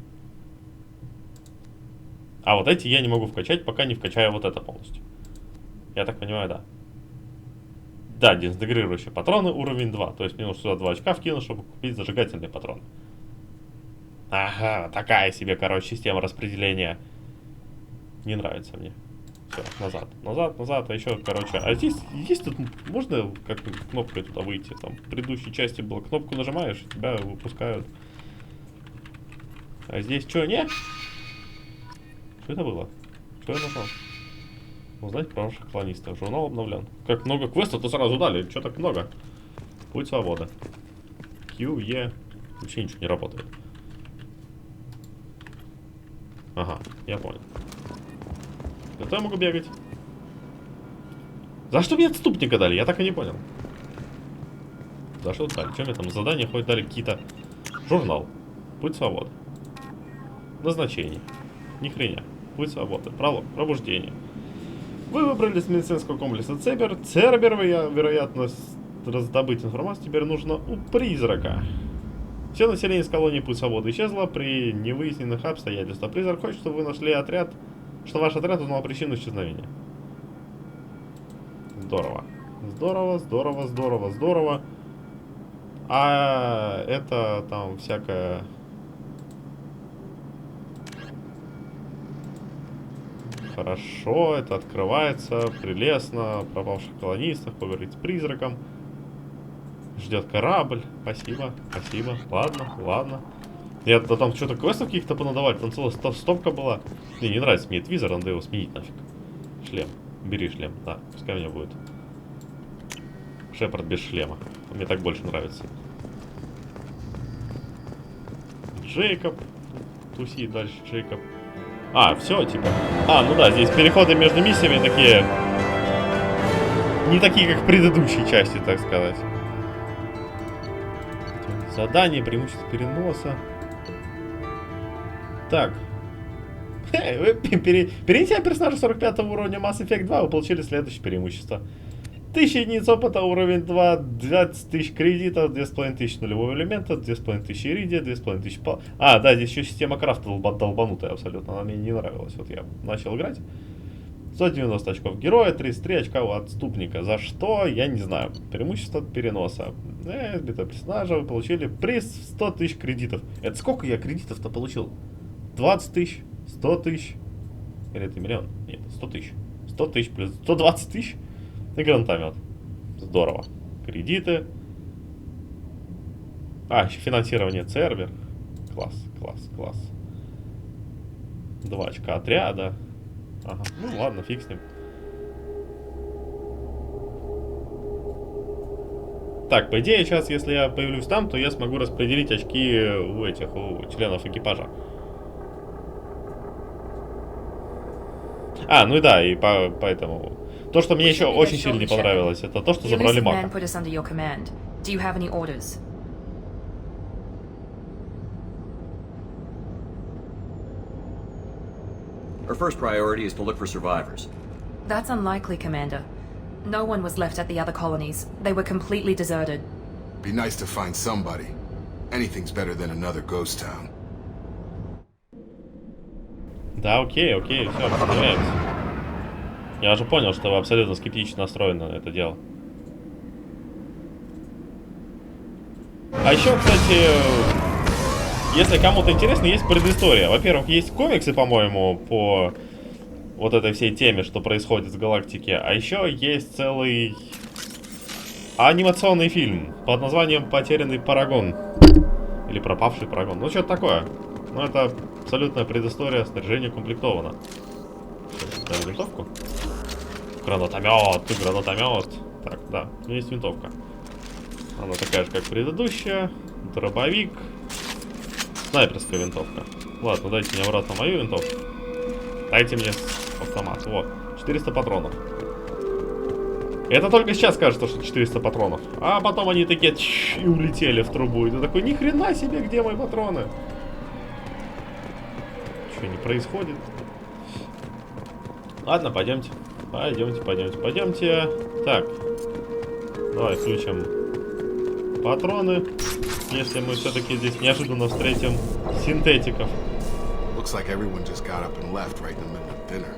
А вот эти я не могу вкачать, пока не вкачаю вот это полностью. Я так понимаю, да. Да, дезинтегрирующие патроны, уровень 2. То есть мне нужно сюда 2 очка вкинуть, чтобы купить зажигательные патроны. Ага, такая себе, короче, система распределения. Не нравится мне. Все, назад, назад, назад, а еще, короче, а здесь есть тут, можно как-то кнопкой туда выйти, там, в предыдущей части было, кнопку нажимаешь, тебя выпускают. А здесь что, не? Что это было? Что я нажал? Узнать про ваших колонистов, журнал обновлен. Как много квестов-то сразу дали, что так много? Путь свободы. Q, E, вообще ничего не работает. Ага, я понял. Зато я могу бегать. За что мне отступника дали? Я так и не понял. За что дали? Что мне там задания хоть дали какие-то? Журнал. Путь свободы. Назначение. Ни хрена. Путь свободы. Пролог. Пробуждение. Вы выбрали из медицинского комплекса Цербер. Цербер, вероятно, раздобыть информацию теперь нужно у призрака. Все население из колонии Путь свободы исчезло при невыясненных обстоятельствах. Призрак хочет, чтобы вы нашли отряд, что ваш отряд узнал причину исчезновения. Здорово. Здорово, здорово, здорово, здорово. А это там всякое... Хорошо, это открывается, прелестно. Пропавших колонистов, поговорить с призраком. Ждет корабль. Спасибо, спасибо. Ладно, ладно. Я там что-то квестов каких-то понадавали, там целая стопка была. Мне не нравится мне этот визор, надо его сменить нафиг. Шлем. Бери шлем, да, пускай у меня будет. Шепард без шлема. Мне так больше нравится. Джейкоб. Туси дальше, Джейкоб. А, все, типа. А, ну да, здесь переходы между миссиями такие. Не такие, как в предыдущей части, так сказать. Задание, преимущество переноса. Так. Вы перейдя персонажа 45 уровня Mass Effect 2, вы получили следующее преимущество. 1000 единиц опыта, уровень 2, 20 тысяч кредитов, 2500 нулевого элемента, 2500 иридия, 2500 пал... А, да, здесь еще система крафта долбанутая абсолютно, она мне не нравилась. Вот я начал играть. 190 очков героя, 33 очка у отступника. За что? Я не знаю. Преимущество переноса. Избитого персонажа вы получили приз в 100 тысяч кредитов. Это сколько я кредитов-то получил? 20 тысяч? 100 тысяч? Или это миллион? Нет, 100 тысяч. 100 тысяч плюс 120 тысяч? И гранатомет. Здорово. Кредиты. А, еще финансирование Цербер. Класс, класс, класс. 2 очка отряда. Ага, ну ладно, фиг с ним. Так, по идее, сейчас, если я появлюсь там, то я смогу распределить очки у членов экипажа. А, ну и да, и поэтому... То, что мне еще очень сильно не понравилось, это то, что забрали Мака. Our first priority is to look for survivors. That's unlikely, Commander. No one was left at the other colonies. They were completely deserted. Be nice to find somebody. Anything's better than another ghost town. Да, окей, все, понимаете. Я уже понял, что вы абсолютно скептично настроены на это дело. А еще, кстати, если кому-то интересно, есть предыстория. Во-первых, есть комиксы, по-моему, по вот этой всей теме, что происходит в галактике. А еще есть целый анимационный фильм под названием «Потерянный Парагон». Или «Пропавший Парагон». Ну, что-то такое. Ну, это абсолютная предыстория, снаряжение укомплектовано. Дали винтовку? Гранатомет. Так, да, у меня есть винтовка. Она такая же, как предыдущая. Дробовик. Снайперская винтовка. Ладно, дайте мне обратно мою винтовку. Дайте мне автомат. Вот, 400 патронов. Это только сейчас кажется, что 400 патронов. А потом они такие и улетели в трубу. И ты такой, ни хрена себе, где мои патроны? Что не происходит? Ладно, пойдемте. Пойдемте. Так. Давай включим патроны. Если мы все-таки здесь неожиданно встретим синтетиков. Looks like everyone just got up and left right in the middle of dinner.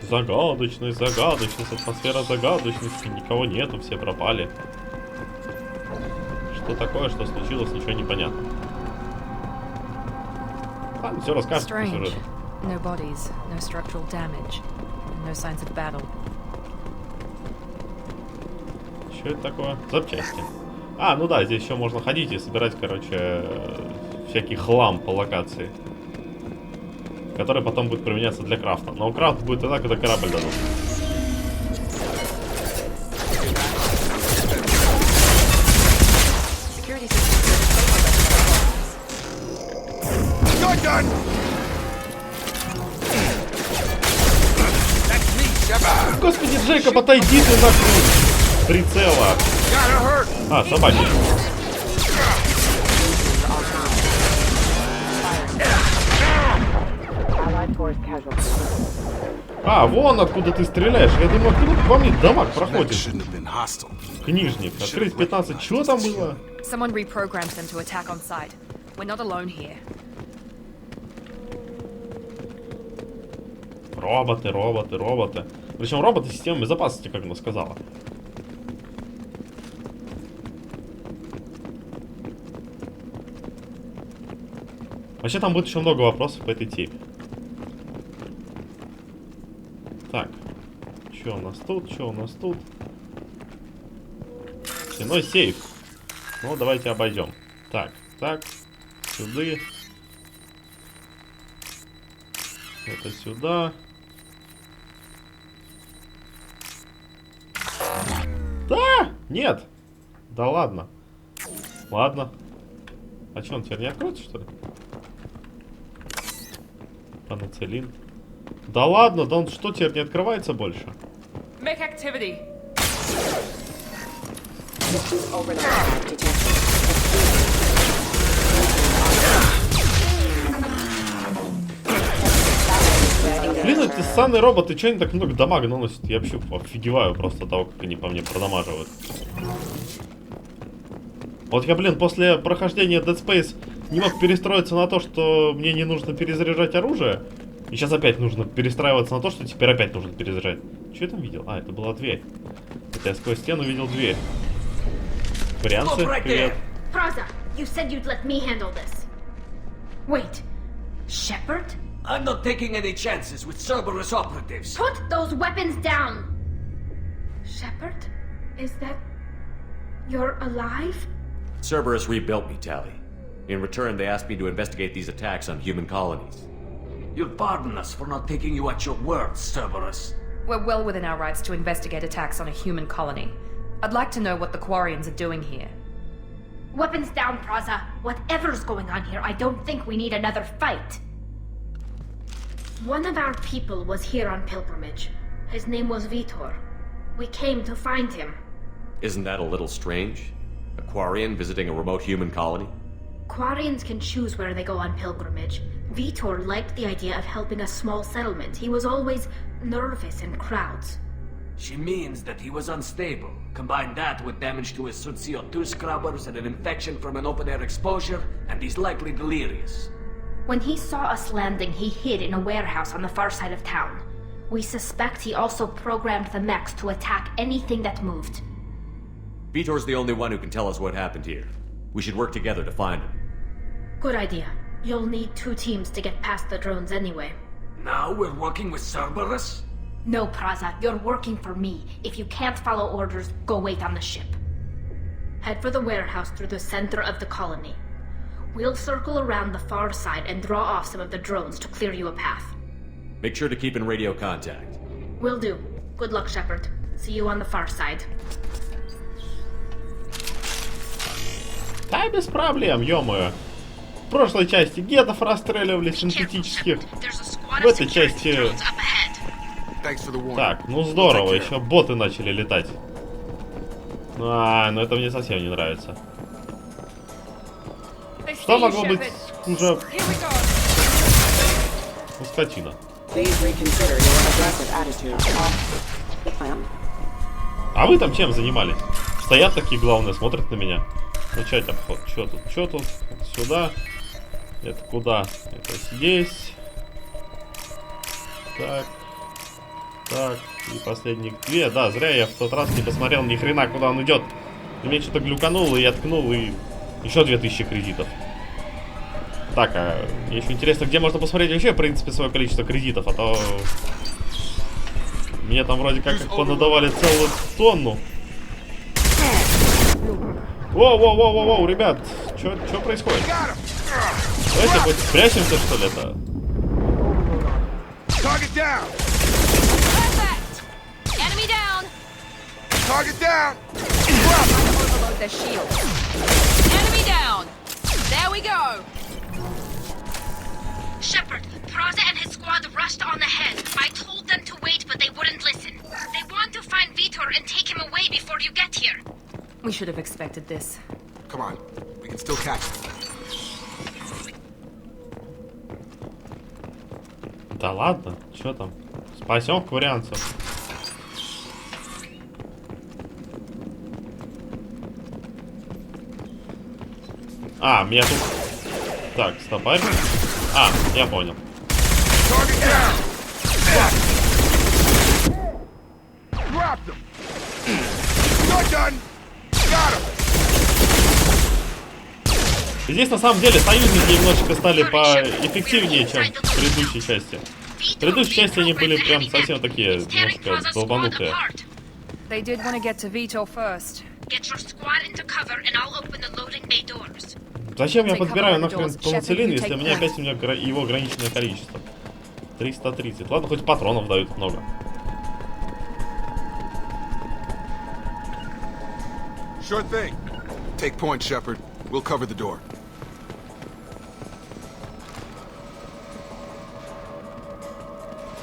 Загадочность, атмосфера загадочности. Никого нету, все пропали. Что такое, что случилось, ничего не понятно. Ладно, все расскажет по сюжету. No bodies, no structural damage, no signs of battle. Что это такое? Запчасти. А, ну да, здесь еще можно ходить и собирать, короче, всякий хлам по локации, который потом будет применяться для крафта. Но крафт будет тогда, когда корабль дадут. Господи, Джейкоб, отойди ты нахуй! Прицела! А, собаки. А, вон откуда ты стреляешь. Я думаю, откуда по мне дамаг проходит. Книжник. Открыть 15. Чего там было? Someone reprogrammed them to attack on sight. We're not alone here. Роботы, роботы, роботы. Причем роботы системы безопасности, как она сказала. Вообще там будет еще много вопросов по этой теме. Так. Что у нас тут? Что у нас тут? Стеной сейф. Ну, давайте обойдем. Так, так. Сюда. Это сюда. Да! Нет! Да ладно. Ладно. А что, он теперь не откроется, что ли? Панацелин. Да ладно, да он что, теперь не открывается больше? Make activity. Блин, эти ссаные роботы, что они так много дамага наносят? Я вообще офигеваю просто от того, как они по мне продамаживают. Вот я, блин, после прохождения Dead Space не мог перестроиться на то, что мне не нужно перезаряжать оружие. И сейчас опять нужно перестраиваться на то, что теперь опять нужно перезаряжать. Что я там видел? А, это была дверь. Это я сквозь стену видел дверь. Варианты, привет. Praza, you said you'd let me handle this. Wait, Shepard? I'm not taking any chances with Cerberus operatives. Put those weapons down! Shepard? Is that... You're alive? Cerberus rebuilt me, Tally. In return, they asked me to investigate these attacks on human colonies. You'll pardon us for not taking you at your word, Cerberus. We're well within our rights to investigate attacks on a human colony. I'd like to know what the Quarians are doing here. Weapons down, Praza. Whatever's going on here, I don't think we need another fight. One of our people was here on pilgrimage. His name was Vitor. We came to find him. Isn't that a little strange? A Quarian visiting a remote human colony? Quarians can choose where they go on pilgrimage. Vitor liked the idea of helping a small settlement. He was always nervous in crowds. She means that he was unstable. Combine that with damage to his CO2 scrubbers and an infection from an open-air exposure, and he's likely delirious. When he saw us landing, he hid in a warehouse on the far side of town. We suspect he also programmed the mechs to attack anything that moved. Vitor's the only one who can tell us what happened here. We should work together to find him. Good idea. You'll need 2 teams to get past the drones anyway. Now we're working with Cerberus? No, Praza, you're working for me. If you can't follow orders, go wait on the ship. Head for the warehouse through the center of the colony. We'll circle around the far side and draw off some of the drones to clear you a path. Make sure to keep in radio contact. Will do. Good luck, Shepard. See you on the far side. Да, без проблем, ё-моё. В прошлой части гетов расстреливали синтетических. В этой части... Так, ну здорово, еще боты начали летать. А, ну это мне совсем не нравится. Что могло быть хуже? Ну, скотина. А вы там чем занимались? Стоят такие, главное, смотрят на меня. Начать обход. Что тут? Что тут? Сюда. Это куда? Это здесь. Так. Так. И последних 2. Да, зря я в тот раз не посмотрел ни хрена, куда он идет. И мне что-то глюкануло, и я ткнул, и еще 2000 кредитов. Так, а еще интересно, где можно посмотреть вообще, в принципе, свое количество кредитов, а то... Мне там вроде как их понадавали целую тонну. Воу, ребят, что происходит? Давайте хоть спрячемся, что ли, это? Target down! Perfect! Enemy down! Target down! Overload their shields. Enemy down! There we go! Shepard, Praza and his squad rushed on ahead. I told them to wait, but they wouldn't listen. They want to find Vitor and take him away before you get here. We should have expected this. Come on, we can still catch him. Да ладно, что там? Спасем кварианцев. А, меня тут... Так, стопарь. А, я понял. Здесь на самом деле союзники немножечко стали поэффективнее, чем в предыдущей части. В предыдущей части они были прям совсем такие, немножко долбанутые. They did want to get to Vitor first. Get your squad into cover and I'll open the loading bay doors. Зачем я подбираю нахрен пенициллин, если у меня опять его ограниченное количество? 330. Ладно, хоть патронов дают много. Sure thing. Take point, Shepard. We'll cover the door.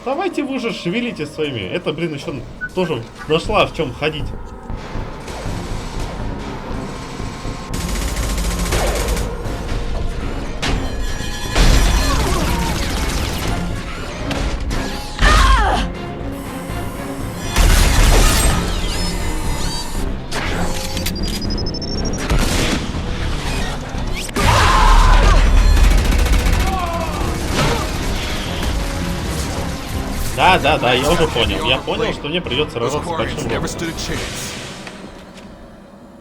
Давайте вы же шевелите своими. Это, блин, еще тоже нашла в чем ходить. Да, я уже понял. Я понял, что мне придется работать с большим роботом.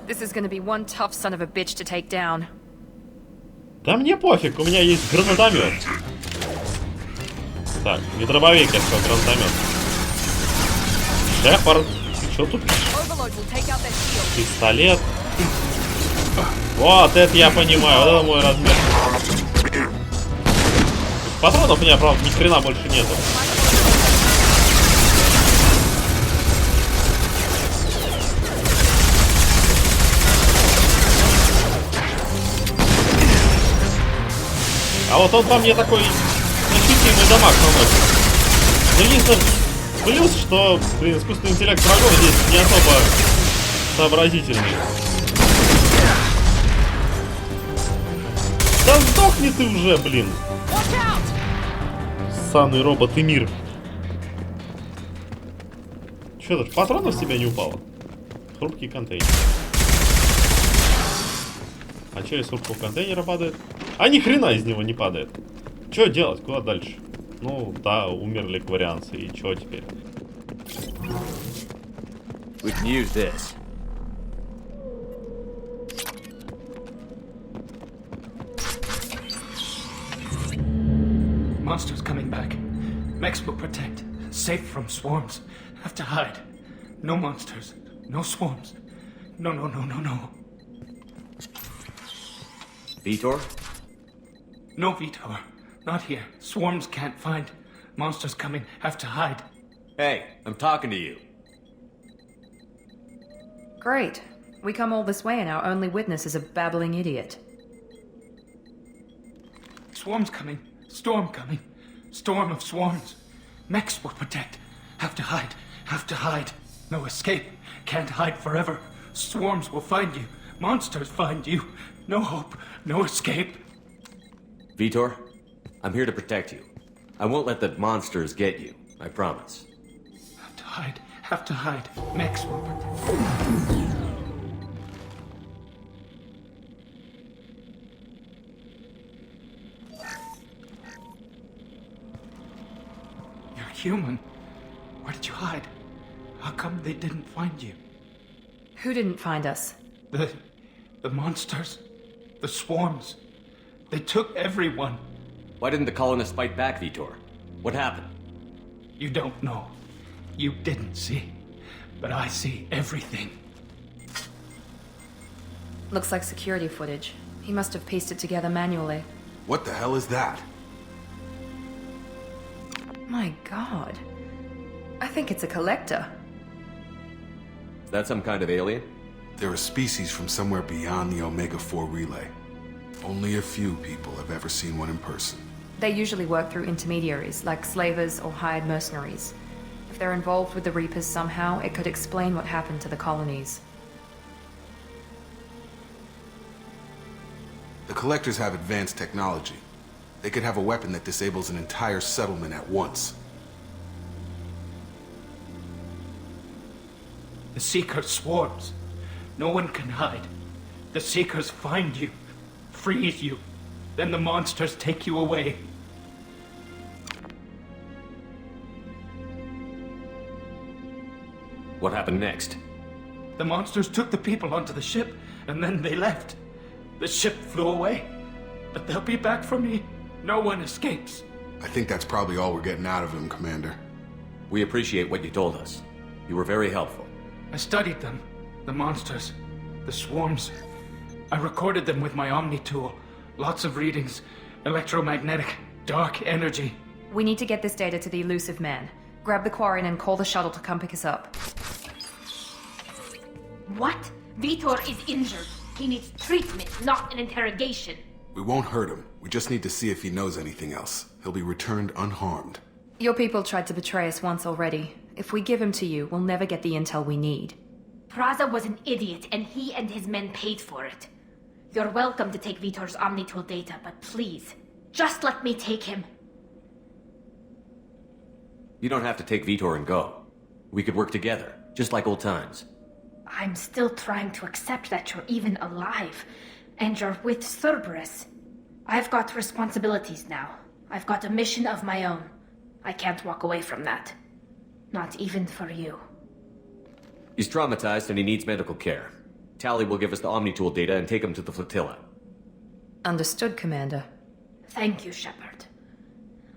This is gonna be one tough son of a bitch to take down. Да мне пофиг, у меня есть гранатомет. Так, не дробовик, я сказал, гранатомет. Шепард, что тут? Пистолет. Вот это я понимаю, вот это мой размер. Патронов у меня, правда, ни хрена больше нету. А вот он по мне такой значительный дамаг наносит. Но единственное, плюс, что, блин, искусственный интеллект врагов здесь не особо сообразительный. Да сдохни ты уже, блин. Ссаный робот и мир. Че тут, патронов с тебя не упало? Хрупкий контейнер. А че из хрупкого контейнера падает? А ни хрена из него не падает. Че делать? Куда дальше? Ну да, умерли кварианцы. И че теперь? We can use this. Monsters coming back. Mechs will protect. Safe from swarms. Have to hide. No monsters. No swarms. No. Vitor? No Vitor. Not here. Swarms can't find. Monsters coming. Have to hide. Hey, I'm talking to you. Great. We come all this way and our only witness is a babbling idiot. Swarms coming. Storm coming. Storm of swarms. Mechs will protect. Have to hide. Have to hide. No escape. Can't hide forever. Swarms will find you. Monsters find you. No hope. No escape. Vitor, I'm here to protect you. I won't let the monsters get you. I promise. Have to hide. Have to hide. Mechs will protect. Human. Where did you hide? How come they didn't find you? Who didn't find us? The monsters. The swarms. They took everyone. Why didn't the colonists fight back, Vitor? What happened? You don't know. You didn't see. But I see everything. Looks like security footage. He must have pieced it together manually. What the hell is that? My god. I think it's a collector. Is that some kind of alien? They're a species from somewhere beyond the Omega-4 relay. Only a few people have ever seen one in person. They usually work through intermediaries, like slavers or hired mercenaries. If they're involved with the Reapers somehow, it could explain what happened to the colonies. The Collectors have advanced technology. They could have a weapon that disables an entire settlement at once. The Seeker swarms. No one can hide. The Seekers find you, freeze you, then the monsters take you away. What happened next? The monsters took the people onto the ship, and then they left. The ship flew away, but they'll be back for me. No one escapes. I think that's probably all we're getting out of him, Commander. We appreciate what you told us. You were very helpful. I studied them. The monsters. The swarms. I recorded them with my Omni tool. Lots of readings. Electromagnetic. Dark energy. We need to get this data to the elusive man. Grab the Quarian and call the shuttle to come pick us up. What? Vitor is injured. He needs treatment, not an interrogation. We won't hurt him. We just need to see if he knows anything else. He'll be returned unharmed. Your people tried to betray us once already. If we give him to you, we'll never get the intel we need. Praza was an idiot, and he and his men paid for it. You're welcome to take Vitor's Omnitool data, but please, just let me take him. You don't have to take Vitor and go. We could work together, just like old times. I'm still trying to accept that you're even alive, and you're with Cerberus. I've got responsibilities now. I've got a mission of my own. I can't walk away from that. Not even for you. He's traumatized and he needs medical care. Tally will give us the Omnitool data and take him to the flotilla. Understood, Commander. Thank you, Shepard.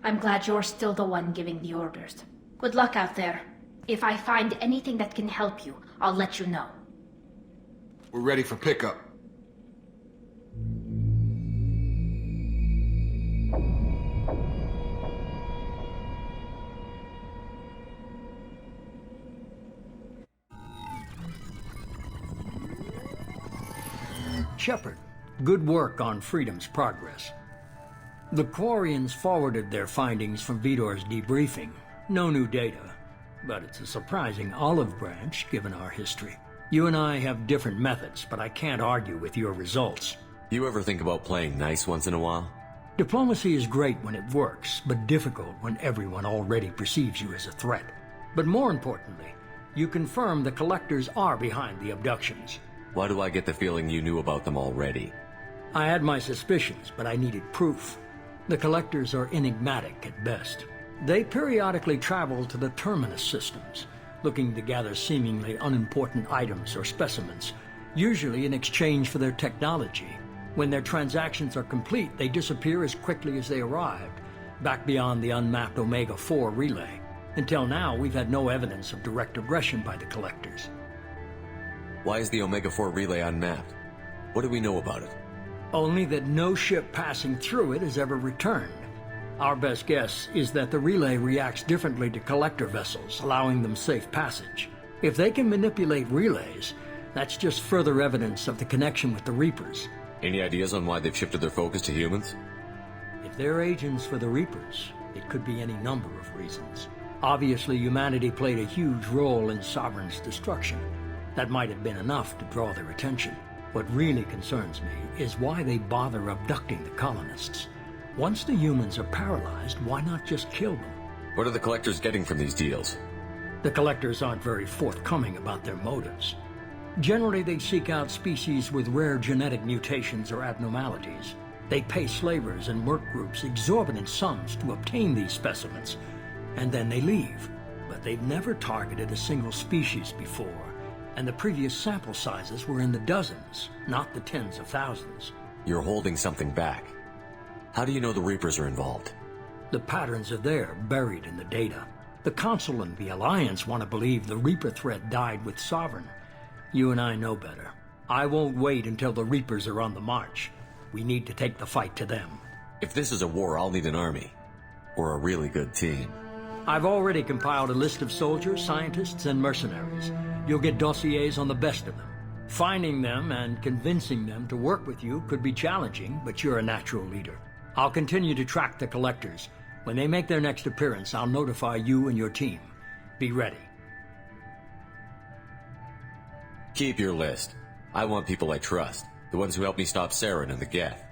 I'm glad you're still the one giving the orders. Good luck out there. If I find anything that can help you, I'll let you know. We're ready for pickup. Shepard, good work on Freedom's progress. The Quarians forwarded their findings from Vitor's debriefing. No new data, but it's a surprising olive branch given our history. You and I have different methods, but I can't argue with your results. You ever think about playing nice once in a while? Diplomacy is great when it works, but difficult when everyone already perceives you as a threat. But more importantly, you confirm the Collectors are behind the abductions. Why do I get the feeling you knew about them already? I had my suspicions, but I needed proof. The Collectors are enigmatic at best. They periodically travel to the Terminus systems, looking to gather seemingly unimportant items or specimens, usually in exchange for their technology. When their transactions are complete, they disappear as quickly as they arrived, back beyond the unmapped Omega-4 relay. Until now, we've had no evidence of direct aggression by the Collectors. Why is the Omega-4 relay unmapped? What do we know about it? Only that no ship passing through it has ever returned. Our best guess is that the relay reacts differently to Collector vessels, allowing them safe passage. If they can manipulate relays, that's just further evidence of the connection with the Reapers. Any ideas on why they've shifted their focus to humans? If they're agents for the Reapers, it could be any number of reasons. Obviously, humanity played a huge role in Sovereign's destruction. That might have been enough to draw their attention. What really concerns me is why they bother abducting the colonists. Once the humans are paralyzed, why not just kill them? What are the Collectors getting from these deals? The Collectors aren't very forthcoming about their motives. Generally, they seek out species with rare genetic mutations or abnormalities. They pay slavers and work groups exorbitant sums to obtain these specimens, and then they leave. But they've never targeted a single species before, and the previous sample sizes were in the dozens, not the tens of thousands. You're holding something back. How do you know the Reapers are involved? The patterns are there, buried in the data. The Council and the Alliance want to believe the Reaper threat died with Sovereign. You and I know better. I won't wait until the Reapers are on the march. We need to take the fight to them. If this is a war, I'll need an army. Or a really good team. I've already compiled a list of soldiers, scientists, and mercenaries. You'll get dossiers on the best of them. Finding them and convincing them to work with you could be challenging, but you're a natural leader. I'll continue to track the collectors. When they make their next appearance, I'll notify you and your team. Be ready. Keep your list. I want people I trust. The ones who helped me stop Saren and the Geth.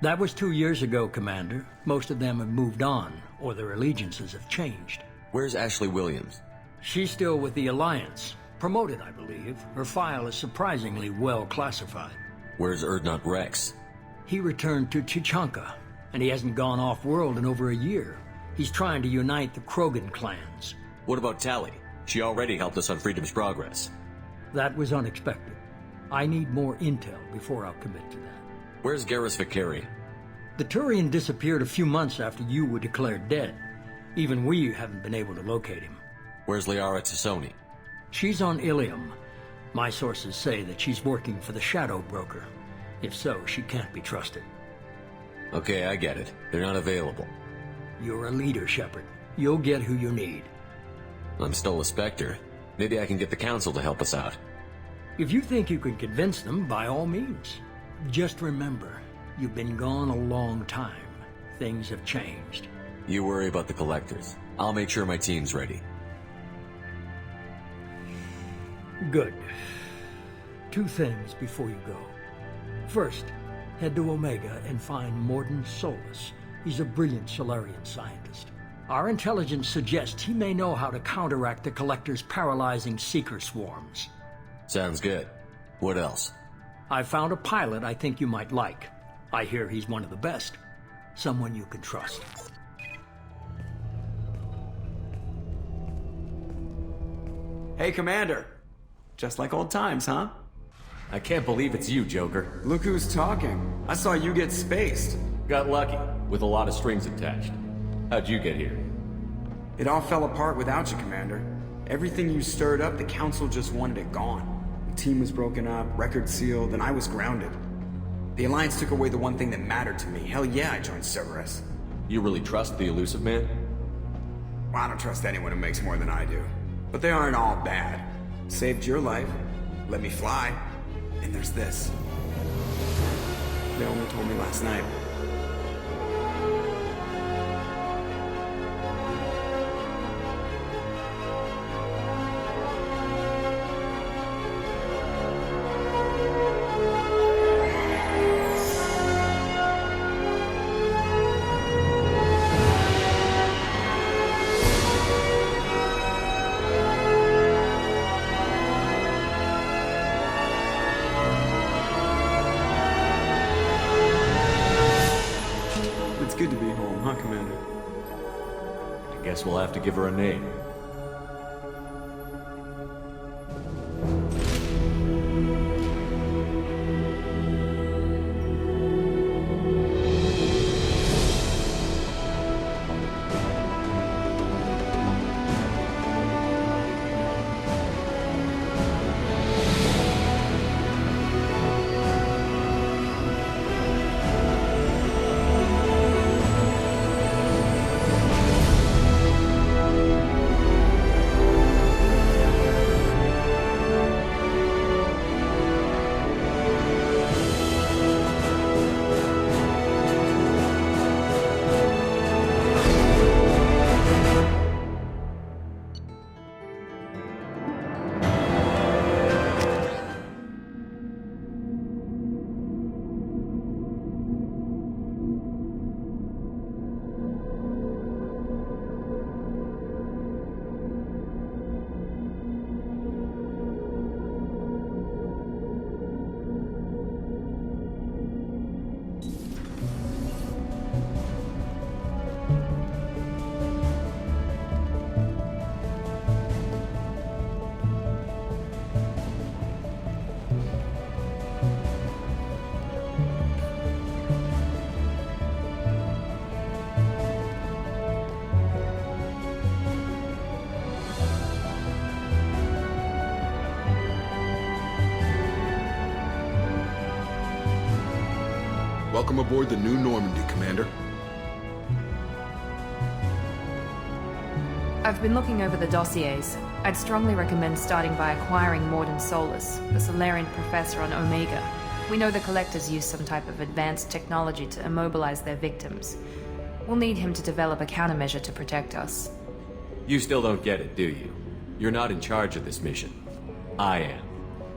That was 2 years ago, Commander. Most of them have moved on, or their allegiances have changed. Where's Ashley Williams? She's still with the Alliance. Promoted, I believe. Her file is surprisingly well classified. Where's Erdnot Rex? He returned to Chichanka, and he hasn't gone off-world in over a year. He's trying to unite the Krogan clans. What about Tali? She already helped us on Freedom's Progress. That was unexpected. I need more intel before I'll commit to that. Where's Garrus Vakari? The Turian disappeared a few months after you were declared dead. Even we haven't been able to locate him. Where's Liara Tassoni? She's on Ilium. My sources say that she's working for the Shadow Broker. If so, she can't be trusted. Okay, I get it. They're not available. You're a leader, Shepard. You'll get who you need. I'm still a Spectre. Maybe I can get the Council to help us out. If you think you can convince them, by all means. Just remember, you've been gone a long time. Things have changed. You worry about the Collectors. I'll make sure my team's ready. Good. 2 things before you go. First, head to Omega and find Morden Solus. He's a brilliant Solarian scientist. Our intelligence suggests he may know how to counteract the Collector's paralyzing Seeker swarms. Sounds good. What else? I found a pilot I think you might like. I hear he's one of the best. Someone you can trust. Hey, Commander. Just like old times, huh? I can't believe it's you, Joker. Look who's talking. I saw you get spaced. Got lucky, with a lot of strings attached. How'd you get here? It all fell apart without you, Commander. Everything you stirred up, the Council just wanted it gone. The team was broken up, record sealed, and I was grounded. The Alliance took away the one thing that mattered to me. Hell yeah, I joined Cerberus. You really trust the Elusive Man? Well, I don't trust anyone who makes more than I do. But they aren't all bad. Saved your life, let me fly, and there's this. They only told me last night. It's good to be home, huh, Commander? I guess we'll have to give her a name. Welcome aboard the new Normandy, Commander. I've been looking over the dossiers. I'd strongly recommend starting by acquiring Morden Solus, the Solarian professor on Omega. We know the Collectors use some type of advanced technology to immobilize their victims. We'll need him to develop a countermeasure to protect us. You still don't get it, do you? You're not in charge of this mission. I am.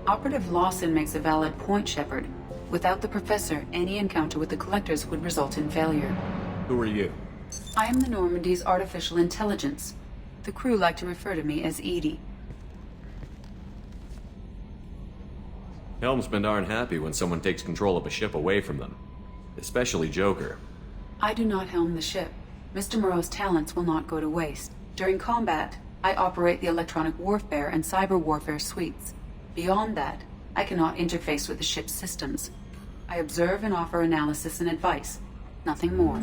Operative Lawson makes a valid point, Shepard. Without the Professor, any encounter with the Collectors would result in failure. Who are you? I am the Normandy's artificial intelligence. The crew like to refer to me as Edie. Helmsmen aren't happy when someone takes control of a ship away from them. Especially Joker. I do not helm the ship. Mr. Moreau's talents will not go to waste. During combat, I operate the electronic warfare and cyber warfare suites. Beyond that, I cannot interface with the ship's systems. I observe and offer analysis and advice. Nothing more.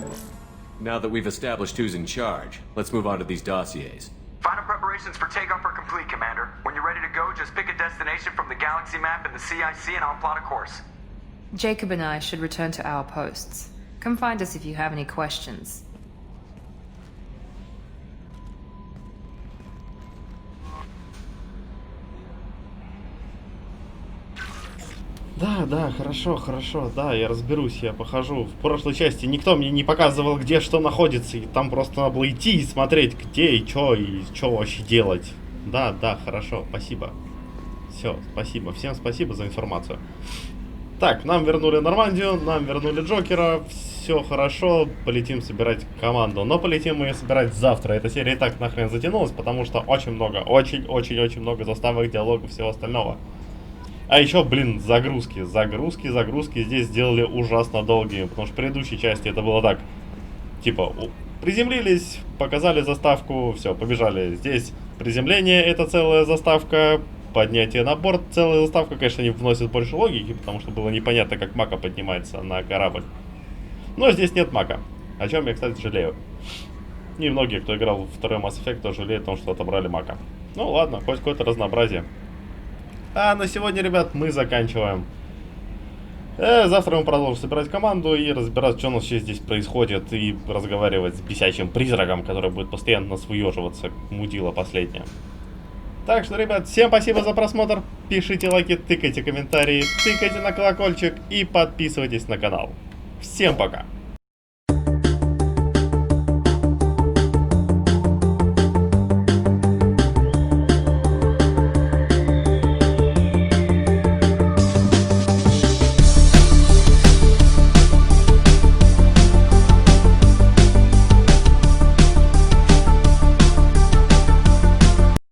Now that we've established who's in charge, let's move on to these dossiers. Final preparations for takeoff are complete, Commander. When you're ready to go, just pick a destination from the galaxy map in the CIC and I'll plot a course. Jacob and I should return to our posts. Come find us if you have any questions. Да, хорошо, да, я разберусь, я похожу. В прошлой части никто мне не показывал, где что находится, и там просто надо было идти и смотреть, где и что вообще делать. Да, хорошо, спасибо. Все, спасибо, всем спасибо за информацию. Так, нам вернули Нормандию, нам вернули Джокера, все хорошо, полетим собирать команду. Но полетим мы ее собирать завтра, эта серия и так нахрен затянулась, потому что очень много, очень много заставок, диалогов, всего остального. А еще, блин, загрузки здесь сделали ужасно долгие, потому что в предыдущей части это было так, типа, приземлились, показали заставку, все, побежали. Здесь приземление — это целая заставка, поднятие на борт — целая заставка, конечно, не вносит больше логики, потому что было непонятно, как Мака поднимается на корабль. Но здесь нет Мака, о чем я, кстати, жалею. И многие, кто играл в 2 Mass Effect, тоже жалеют о том, что отобрали Мака. Ну ладно, хоть какое-то разнообразие. А на сегодня, ребят, мы заканчиваем. Завтра мы продолжим собирать команду и разбираться, что у нас вообще здесь происходит, и разговаривать с бесячим призраком, который будет постоянно нас выеживаться, мудила последняя. Так что, ребят, всем спасибо за просмотр. Пишите лайки, тыкайте комментарии, тыкайте на колокольчик и подписывайтесь на канал. Всем пока!